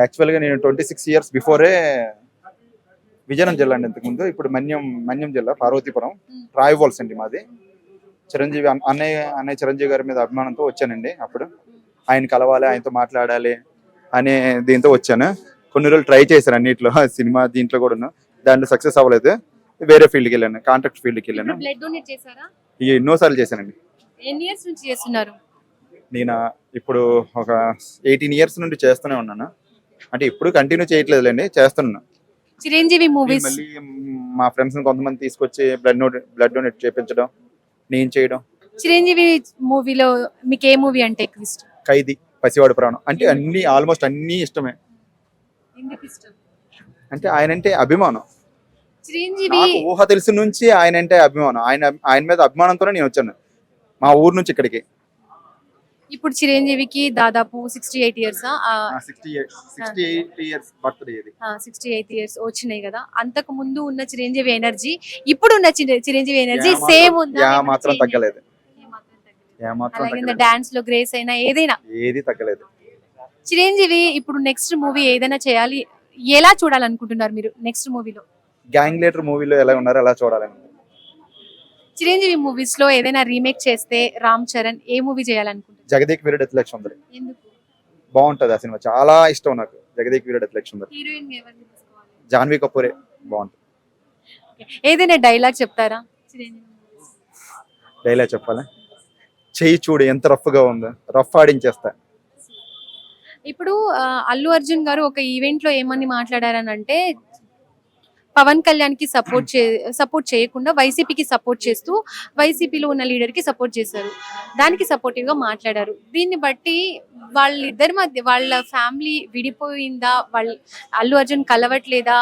యాక్చువల్ గా నేను 26 ఇయర్స్ బిఫోరే విజయనగరం జిల్లా అండి. ఇంతకుముందు ఇప్పుడు మన్యం జిల్లా పార్వతీపురం రాయవోల్స్ అండి మాది. చిరంజీవి అన్నయ్య చిరంజీవి గారి మీద అభిమానంతో వచ్చానండి. అప్పుడు ఆయన కలవాలి, ఆయనతో మాట్లాడాలి అనే దీంతో వచ్చాను. కొన్ని రోజులు ట్రై చేశాను అన్నిట్లో, సినిమా దీంట్లో కూడా. దాంట్లో సక్సెస్ అవ్వలేదు, వేరే ఫీల్డ్కి వెళ్ళాను, కాంట్రాక్ట్ ఫీల్డ్కి వెళ్ళాను. బ్లడ్ డొనేట్ చేశారా? ఎన్నోసార్లు చేశానండి. ఎన్ని ఇయర్స్ నుంచి చేస్తున్నారు? నేను ఇప్పుడు ఒక 18 ఇయర్స్ నుండి చేస్తూనే ఉన్నాను. అంటే ఇప్పుడు కంటిన్యూ చేయట్లేదులేండి, చేస్తున్నాను. చిరంజీవి మూవీస్ మళ్ళీ మా ఫ్రెండ్స్ కొంతమంది తీసుకొచ్చి బ్లడ్ డొనేట్ చేయించడం, నేను చేయడం. చిరంజీవి మూవీలో మీకు ఏ మూవీ అంటే ఎక్కువ ఇష్టం? ఖైదీ, పసివాడు ప్రాణం, అంటే అన్ని ఆల్మోస్ట్ అన్ని ఇష్టమే. ఎందుకు ఇష్టం? అంటే ఆయన అంటే అభిమానం. చిరంజీవి నాకు ఊహ తెలిసి నుంచి ఆయన అంటే అభిమానం. ఆయన మీద అభిమానంతోనే నేను వచ్చాను మా ఊరు నుంచి ఇక్కడికి. ఇప్పుడు చిరంజీవికి దాదాపు 68 ఇయర్స్ 68 ఇయర్స్ బర్త్డే ఇది. 68 ఇయర్స్ వచ్చినాయి కదా. అంతకు ముందు ఉన్న చిరంజీవి ఎనర్జీ ఇప్పుడు ఉన్న చిరంజీవి ఎనర్జీ సేమ్ ఉందా? మాత్రం తగ్గలేదు. డాన్స్ లో గ్రేస్ అయినా ఏదైనా ఏది తగ్గలేదు. చిరంజీవి ఇప్పుడు నెక్స్ట్ మూవీ ఏదైనా చేయాలి, ఎలా చూడాలనుకుంటున్నారు మీరు? నెక్స్ట్ మూవీలో గ్యాంగ్ లీడర్ మూవీలో ఎలా ఉన్నారో అలా చూడాలని. చిరంజీవి మూవీస్ లో ఏదైనా రీమేక్ చేస్తే రామ్ చరణ్ ఏ మూవీ చేయాలనుకుంటున్నారు? జగదేక్ వీరుడు అతిలక్ష సుందరి. ఎందుకు బాగుంటది ఆ సినిమా, చాలా ఇష్టం నాకు. జగదేక్ వీరుడు అతిలక్ష సుందరి. హీరోయిన్ ఎవరిని తీసుకోవాలి? జాన్వీ కపూరే బాగుంటుంది. ఏదైనా డైలాగ్ చెప్తారా చిరంజీవి? డైలాగ్ చెప్పాలా? చెయ్యి చూడు ఎంత రఫ్ గా ఉందో, రఫ్ ఆడించేస్తా. ఇప్పుడు అల్లు అర్జున్ గారు ఒక ఈవెంట్ లో ఏమని మాట్లాడారని అంటే, పవన్ కళ్యాణ్ కి సపోర్ట్ చేయకుండా వైసీపీకి సపోర్ట్ చేస్తూ వైసీపీలో ఉన్న లీడర్ కి సపోర్ట్ చేశారు, దానికి సపోర్టివ్ గా మాట్లాడారు. దీన్ని బట్టి వాళ్ళిద్దరి మధ్య వాళ్ళ ఫ్యామిలీ విడిపోయిందా, అల్లు అర్జున్ కలవట్లేదా?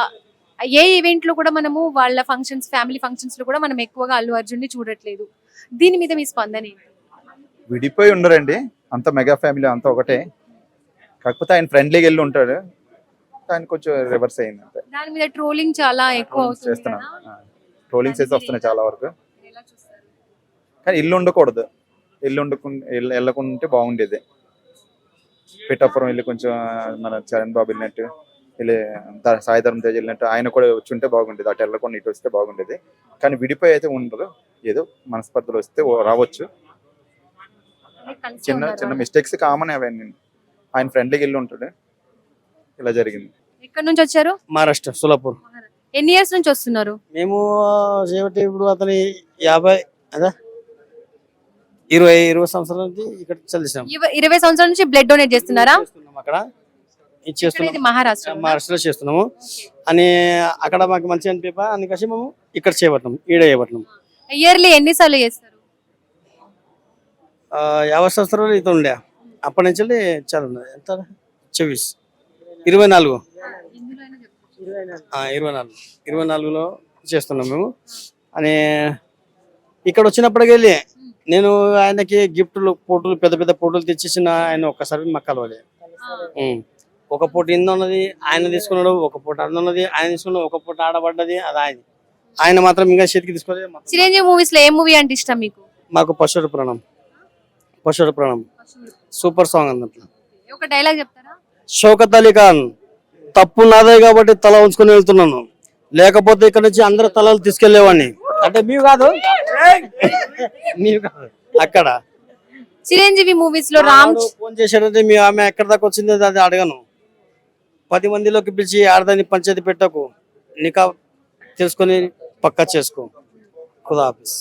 ఏ ఈవెంట్ లో కూడా మనము వాళ్ళ ఫంక్షన్స్, ఫ్యామిలీ ఫంక్షన్స్ లో కూడా మనం ఎక్కువగా అల్లు అర్జున్ ని చూడట్లేదు. దీని మీద మీ స్పందన ఏంటి? విడిపోయి ఉండరండి, అంత మెగా ఫ్యామిలీ అంతా ఒకటే. కాకపోతే ఆయన ఫ్రెండ్లీగా వెళ్ళి ఉంటాడు, కానీ కొంచెం రివర్స్ అయింది అంతే. దాని మీద ట్రోలింగ్ చాలా ఎక్కువ అవుతుంది చేస్తున్నాం, కదా. ట్రోలింగ్స్ అయితే వస్తున్నాయి చాలా వరకు. కానీ ఇల్లు ఉండకూడదు, వెళ్ళకుండా ఉంటే బాగుండేది. పిఠాపురం వెళ్ళి కొంచెం మన చరణ్ బాబు వెళ్ళినట్టు, వెళ్ళి సాయిధరం తేజ్ వెళ్ళినట్టు ఆయన కూడా వచ్చి ఉంటే బాగుండేది. అటు వెళ్ళకుండా ఇటు వస్తే బాగుండేది. కానీ విడిపోయి అయితే ఉండరు, ఏదో మనస్పర్ధలు వస్తే రావచ్చు. కలిసి చిన్న ఉన్నారా? చిన్న మిస్టేక్స్ కామన్ అవన్నీ. ఆయన ఫ్రెండ్లీకి వెళ్ళి ఉంటాడు, ఇలా జరిగింది. ఎక్కడి నుంచి వచ్చారు? మహారాష్ట్ర సోలాపూర్. ఎన్ని ఇయర్స్ నుంచి వస్తున్నారు? మేము చేయబట్టి ఇప్పుడు అతని 50 అదా 20 సంవత్సరాల నుంచి ఇక్కడ చదివిస్తాం. 20 సంవత్సరాల నుంచి బ్లడ్ డొనేట్ చేస్తున్నారా? అక్కడ ఇది చేస్తున్నాం, ఇది మహారాష్ట్ర. మహారాష్ట్రలో చేస్తున్నాము. అని అక్కడ మాకు మంచిగా అనిపించ అందుకని మేము ఇక్కడ చేయబట్టినాం, ఈడ చేయబట్టినాం. ఇయర్లీ ఎన్నిసార్లు చేస్తారు? 50 సంవత్సరాలు ఇది ఉండే, అప్పటి నుంచి చాలా ఉన్నది. ఎంత 24 24లో చేస్తున్నాం మేము. అని ఇక్కడ వచ్చినప్పటికి వెళ్ళి నేను ఆయనకి గిఫ్ట్లు ఫోటోలు పెద్ద పెద్ద ఫోటోలు తెచ్చేసిన ఆయన ఒక్కసారి మాకు కలవాలి. ఒక పూట ఇంత ఉన్నది ఆయన తీసుకున్నాడు, ఒక పూట అంత ఉన్నది ఆయన తీసుకున్నాడు, ఒక పూట ఆడబడ్డది అది ఆయన మాత్రం ఇంకా చేతికి తీసుకోలేదు. చిరంజీవి మూవీస్ లో ఏ మూవీ అంటే ఇష్టం మీకు? మాకు పశువుల ప్రాణం సూపర్ సాంగ్ అన్నట్లు. ఒక డైలాగ్ చెప్తారా? షౌకత్ అలీ ఖాన్, తప్పు నాదే కాబట్టి తల ఉంచుకొని వెళ్తున్నాను, లేకపోతే ఇక్కడ నుంచి అందరు తలలు తీసుకెళ్లేవాడిని. అంటే మీరు కాదు అక్కడ చిరంజీవి మూవీస్ లో రామ్ ఫోన్ చేశాడంటే మీ ఆమె ఎక్కడ దాకా వచ్చింది అది అడగను. 10 మందిలోకి పిలిచి ఆడదాన్ని పంచాయతీ పెట్టకు, నికా తెలుసుకొని పక్కా చేసుకో. ఖుదా హాఫిజ్.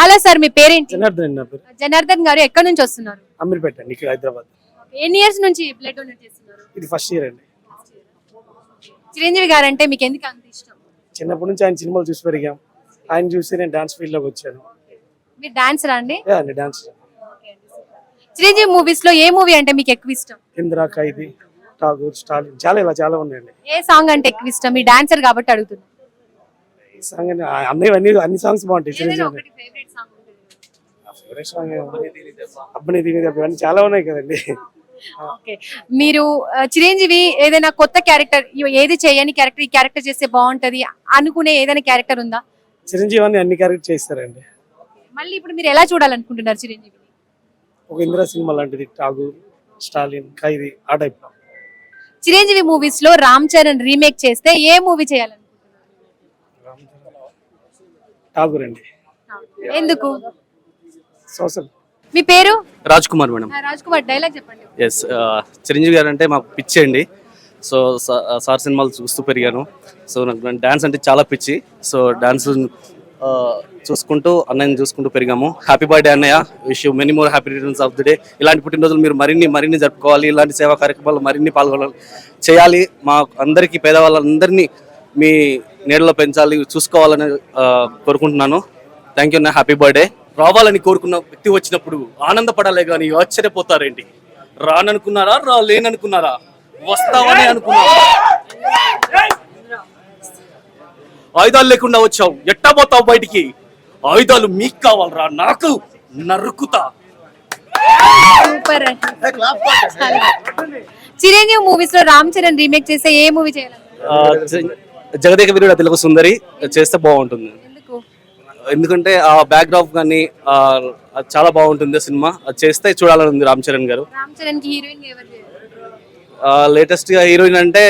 హలో సార్, మీ పేరేంటి? జనార్దన్ నా పేరు. జనార్దన్ గారు ఎక్కడి నుంచి వస్తున్నారు? అమీర్పేట ఇక్కడ హైదరాబాద్. ఎన్ని ఇయర్స్ నుంచి బ్లడ్ డొనేట్ చేస్తున్నారు? ఇది ఫస్ట్ ఇయర్ అండి. చిరంజీవి గారు అంటే మీకు ఎందుకు అంత ఇష్టం? చిన్నప్పటి నుంచి ఆయన సినిమాలు చూసి పెరిగాం. ఆయన చూసి నేను డాన్స్ ఫీల్డ్ లోకి వచ్చాను. మీరు డాన్సరా అండి? డాన్స్. చిరంజీవి మూవీస్ లో ఏ మూవీ అంటే మీకు ఎక్కువ ఇష్టం? ఇందిరా, ఖైదీ, ఠాగూర్, స్టాలిన్, చాలా ఉన్నాయండి. ఏ సాంగ్ అంటే ఎక్కువ ఇష్టం? మీ డాన్సర్ కాబట్టి అడుగుతున్నా. ఈ సాంగ్ అన్ని సాంగ్స్ బాగుంటాయి. చిరంజీవి ఫేవరెట్ సాంగ్ అబ్బని దీని ఇవన్నీ చాలా ఉన్నాయి కదండి. ఓకే, మీరు చిరంజీవి ఏదైనా కొత్త క్యారెక్టర్, ఏది చేయని క్యారెక్టర్, ఈ క్యారెక్టర్ చేస్తే బాగుంటది అనుకునే ఏదైనా క్యారెక్టర్ ఉందా? చిరంజీవి అన్ని క్యారెక్టర్ చేస్తారండి. మళ్ళీ ఇప్పుడు మీరు ఎలా చూడాలనుకుంటున్నారు చిరంజీవి? ఒక ఇందిరా సినిమా లాంటిది, ఠాగూర్, స్టాలిన్, ఖైదీ ఆ టైప్ లో. చిరంజీవి మూవీస్ లో రామ్ చరణ్ రీమేక్ చేస్తే ఏ మూవీ చేయాలనుకుంటున్నారు? ఠాగూర్ అండి. ఎందుకు? సోషల్. మీ పేరు? రాజ్ కుమార్ మేడం. రాజ్ కుమార్, డైలాగ్ చెప్పండి. ఎస్, చిరంజీవి గారు అంటే మాకు పిచ్చి అండి. సో సార్ సినిమాలు చూస్తూ పెరిగాను. సో నాకు డాన్స్ అంటే చాలా పిచ్చి. సో డాన్స్ చూసుకుంటూ అన్నయ్యని చూసుకుంటూ పెరిగాము. హ్యాపీ బర్త్డే అన్నయ్య, wish you many more happy returns of the day. ఇలాంటి పుట్టినరోజులు మీరు మరిన్ని జరుపుకోవాలి, ఇలాంటి సేవా కార్యక్రమాలు మరిన్ని పాల్గొనాలి చేయాలి. మా అందరికీ పేదవాళ్ళందరినీ మీ నీడలో పెంచాలి, చూసుకోవాలని కోరుకుంటున్నాను. థ్యాంక్ యూ అన్న, హ్యాపీ బర్త్డే. రావాలని కోరుకున్న వ్యక్తి వచ్చినప్పుడు ఆనందపడాలే కానీ ఆశ్చర్యపోతారేంటి? రాననుకున్నారా, లేననుకున్నారా, వస్తావని అనుకున్నారా? ఆయుధాలు లేకుండా వచ్చావు, ఎట్టా పోతావు బయటికి? ఆయుధాలు మీకు కావాలరా, నాకు నరుకుతా. సూపర్. చిరంజీవి మూవీస్ లో రామ్ చరణ్ రీమేక్ చేస్తే ఏ మూవీ చేయాలి? జగదేక వీరుడు అతిలోక సుందరి చేస్తే బాగుంటుంది. ఎందుకు? ఎందుకంటే ఆ బ్యాక్డ్రాప్ కానీ అది చాలా బాగుంటుంది సినిమా. అది చేస్తే చూడాలని ఉంది రామ్ చరణ్ గారు. రామ్ చరణ్ కి హీరోయిన్ ఎవరు చేయాలి? లేటెస్ట్ గా హీరోయిన్ అంటే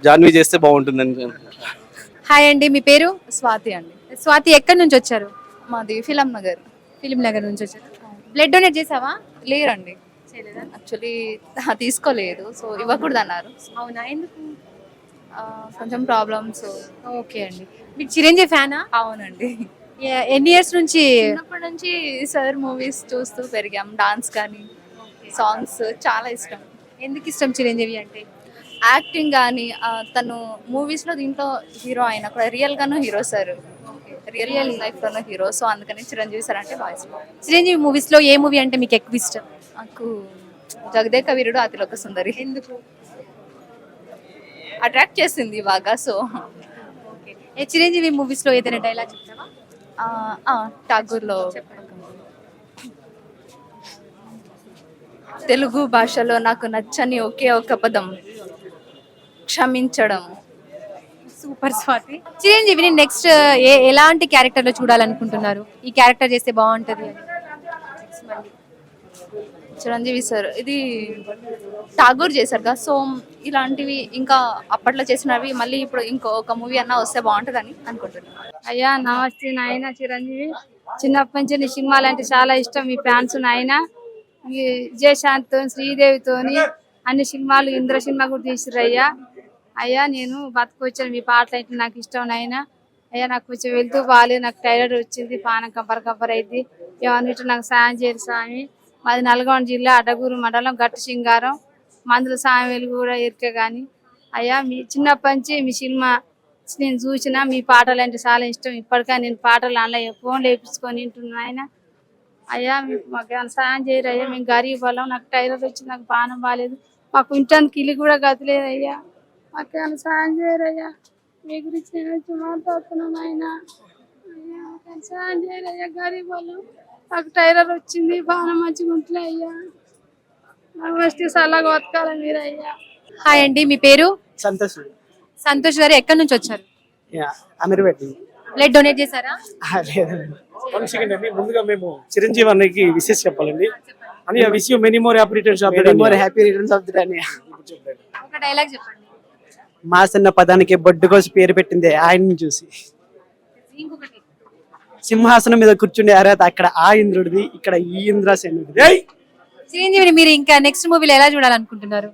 జాన్వీ చేస్తే బాగుంటుంది. హాయ్ అండి, మీ పేరు? స్వాతి అండి. స్వాతి, ఎక్కడి నుంచి వచ్చారు? మాది ఫిలం నగర్. ఫిలిం నగర్ నుంచి వచ్చారు. బ్లడ్ డొనేట్ చేసావా? లేరండి, యాక్చువల్లీ తీసుకోలేదు. సో ఇవ్వకూడదు అన్నారు. అవునా, ఎందుకు? కొంచెం ప్రాబ్లమ్స్. ఓకే అండి. మీకు చిరంజీవి ఫ్యానా? అవునండి. ఎన్ని ఇయర్స్ నుంచి? చిన్నప్పటి నుంచి సార్ మూవీస్ చూస్తూ పెరిగాం. డాన్స్ కానీ సాంగ్స్ చాలా ఇష్టం. ఎందుకు ఇష్టం చిరంజీవి అంటే? యాక్టింగ్ కానీ తను మూవీస్లో దీంట్లో హీరో అయినా కూడా రియల్గాను హీరో సార్, రియల్ లైఫ్లోనూ హీరో. సో అందుకని చిరంజీవి సార్ అంటే బాగా ఇష్టం. చిరంజీవి మూవీస్ లో ఏ మూవీ అంటే మీకు ఎక్కువ ఇష్టం? నాకు జగదేక వీరుడు అతిలోక సుందరి. ఎందుకు? అట్రాక్ట్ చేసింది బాగా. సో చిరంజీవి మూవీస్ లో ఏదైనా డైలాగ్ చెప్తావా? ఠాగూర్లో తెలుగు భాషలో నాకు నచ్చని ఒకే ఒక పదం క్షమించడం. సూపర్ స్వాతి. చిరంజీవిని నెక్స్ట్ ఎలాంటి క్యారెక్టర్ లో చూడాలనుకుంటున్నారు? ఈ క్యారెక్టర్ చేస్తే బాగుంటది అని. చిరంజీవి సార్ ఇది ఠాగూర్ చేశారు కదా, సో ఇలాంటివి ఇంకా అప్పట్లో చేసినవి మళ్ళీ ఇప్పుడు ఇంకొక మూవీ అన్నా వస్తే బాగుంటుందని అనుకుంటున్నాను. అయ్యా నమస్తే నాయన చిరంజీవి. చిన్నప్పటి నుంచి నీ సినిమాలు అంటే చాలా ఇష్టం. మీ ఫ్యాన్స్ నాయన విజయశాంతితో శ్రీదేవితోని అన్ని సినిమాలు ఇంద్ర సినిమా కూడా తీసిర్రు అయ్యా. అయ్యా నేను బతుకొచ్చాను, మీ పాటలు అంటే నాకు ఇష్టం నాయన. అయ్యా నాకు కొంచెం వెళ్తూ బాగాలేదు, నాకు టైరాయిడ్ వచ్చింది, పానం కంపర అయింది, ఏమన్నట్టు నాకు సాయం చేయరు స్వామి. మాది నల్గొండ జిల్లా అడ్డగూరు మండలం గట్టు సింగారం. మందుల సామెలు కూడా ఎరికే కానీ అయ్యా మీ చిన్నప్పటి నుంచి మీ సినిమా నేను చూసిన, మీ పాటలు అంటే చాలా ఇష్టం. ఇప్పటికే నేను పాటలు ఆన్లైన్ ఫోన్లో వేపించుకొని వింటున్నా ఆయన. అయ్యా మీకు మాకు ఏమైనా సాయం చేయరు అయ్యా, మేము గరీబ్ వాళ్ళం, నాకు టైరాయిడ్ వచ్చి నాకు పానం బాగాలేదు, మాకు ఇంటానికి ఇల్లు కూడా గతలేదు అయ్యా, మాకు ఏమైనా సాయం చేయరు అయ్యా. మీ గురించి నేను వచ్చి మాట్లాడుతున్నాను ఆయన. అయ్యా మాకు సాయం చేయరు అయ్యా, గరీబ్ వాళ్ళం, నాకు టైరాయిడ్ వచ్చింది, పానం మంచిగా ఉంటలే అయ్యా, నాకు వస్తే సల్లగా బతకాలి మీరు అయ్యా. హాయ్ అండి, మీ పేరు? సంతోష్. సంతోష్ గారు ఎక్కడి నుంచి వచ్చారు? అమీర్పేట. బ్లడ్ డొనేట్ చేశారా? ముందుగా మేము చిరంజీవి అన్నకి విశేష చెప్పాలండి. అని wish you many more happy returns of the day. Happy returns of the day. ఒక డైలాగ్ చెప్పండి. మాసన్న పదానికి బొడ్డు కోసి పేరు పెట్టింది ఆయన్ని చూసి. ఇంకొకటి. సింహాసనం మీద కూర్చుండే అర్హత అక్కడ ఆ ఇంద్రుడిది, ఇక్కడ ఈ ఇంద్రాసేనుడిది. చిరంజీవిని మీరు ఇంకా నెక్స్ట్ మూవీలో ఎలా చూడాలనుకుంటున్నారు?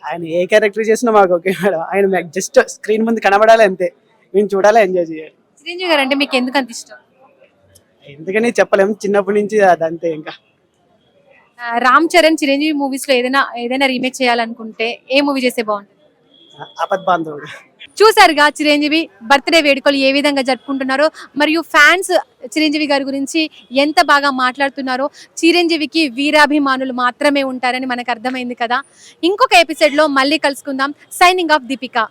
ఆయన ఏ క్యారెక్టర్ చేసినా మాకు ఓకే మేడం. ఆయన జస్ట్ స్క్రీన్ ముందు కనబడాలి అంతే, మేము చూడాలి, ఎంజాయ్ చేయాలి. చిరంజీవి గారు అంటే మీకు ఎందుకు అంత ఇష్టం? ఎందుకని చెప్పలేము, చిన్నప్పటి నుంచి అదంతే. ఇంకా రామ్ చరణ్ చిరంజీవి మూవీస్ లో ఏదైనా రీమేక్ చేయాలనుకుంటే ఏ మూవీ చేస్తే బాగుంటుంది? ఆపద్ బాంధవుడు. చూసారుగా చిరంజీవి బర్త్డే వేడుకలు ఏ విధంగా జరుపుకుంటున్నారో, మరియు ఫ్యాన్స్ చిరంజీవి గారి గురించి ఎంత బాగా మాట్లాడుతున్నారో. చిరంజీవికి వీరాభిమానులు మాత్రమే ఉంటారని మనకు అర్థమైంది కదా. ఇంకొక ఎపిసోడ్ లో మళ్ళీ కలుసుకుందాం. Signing off Deepika.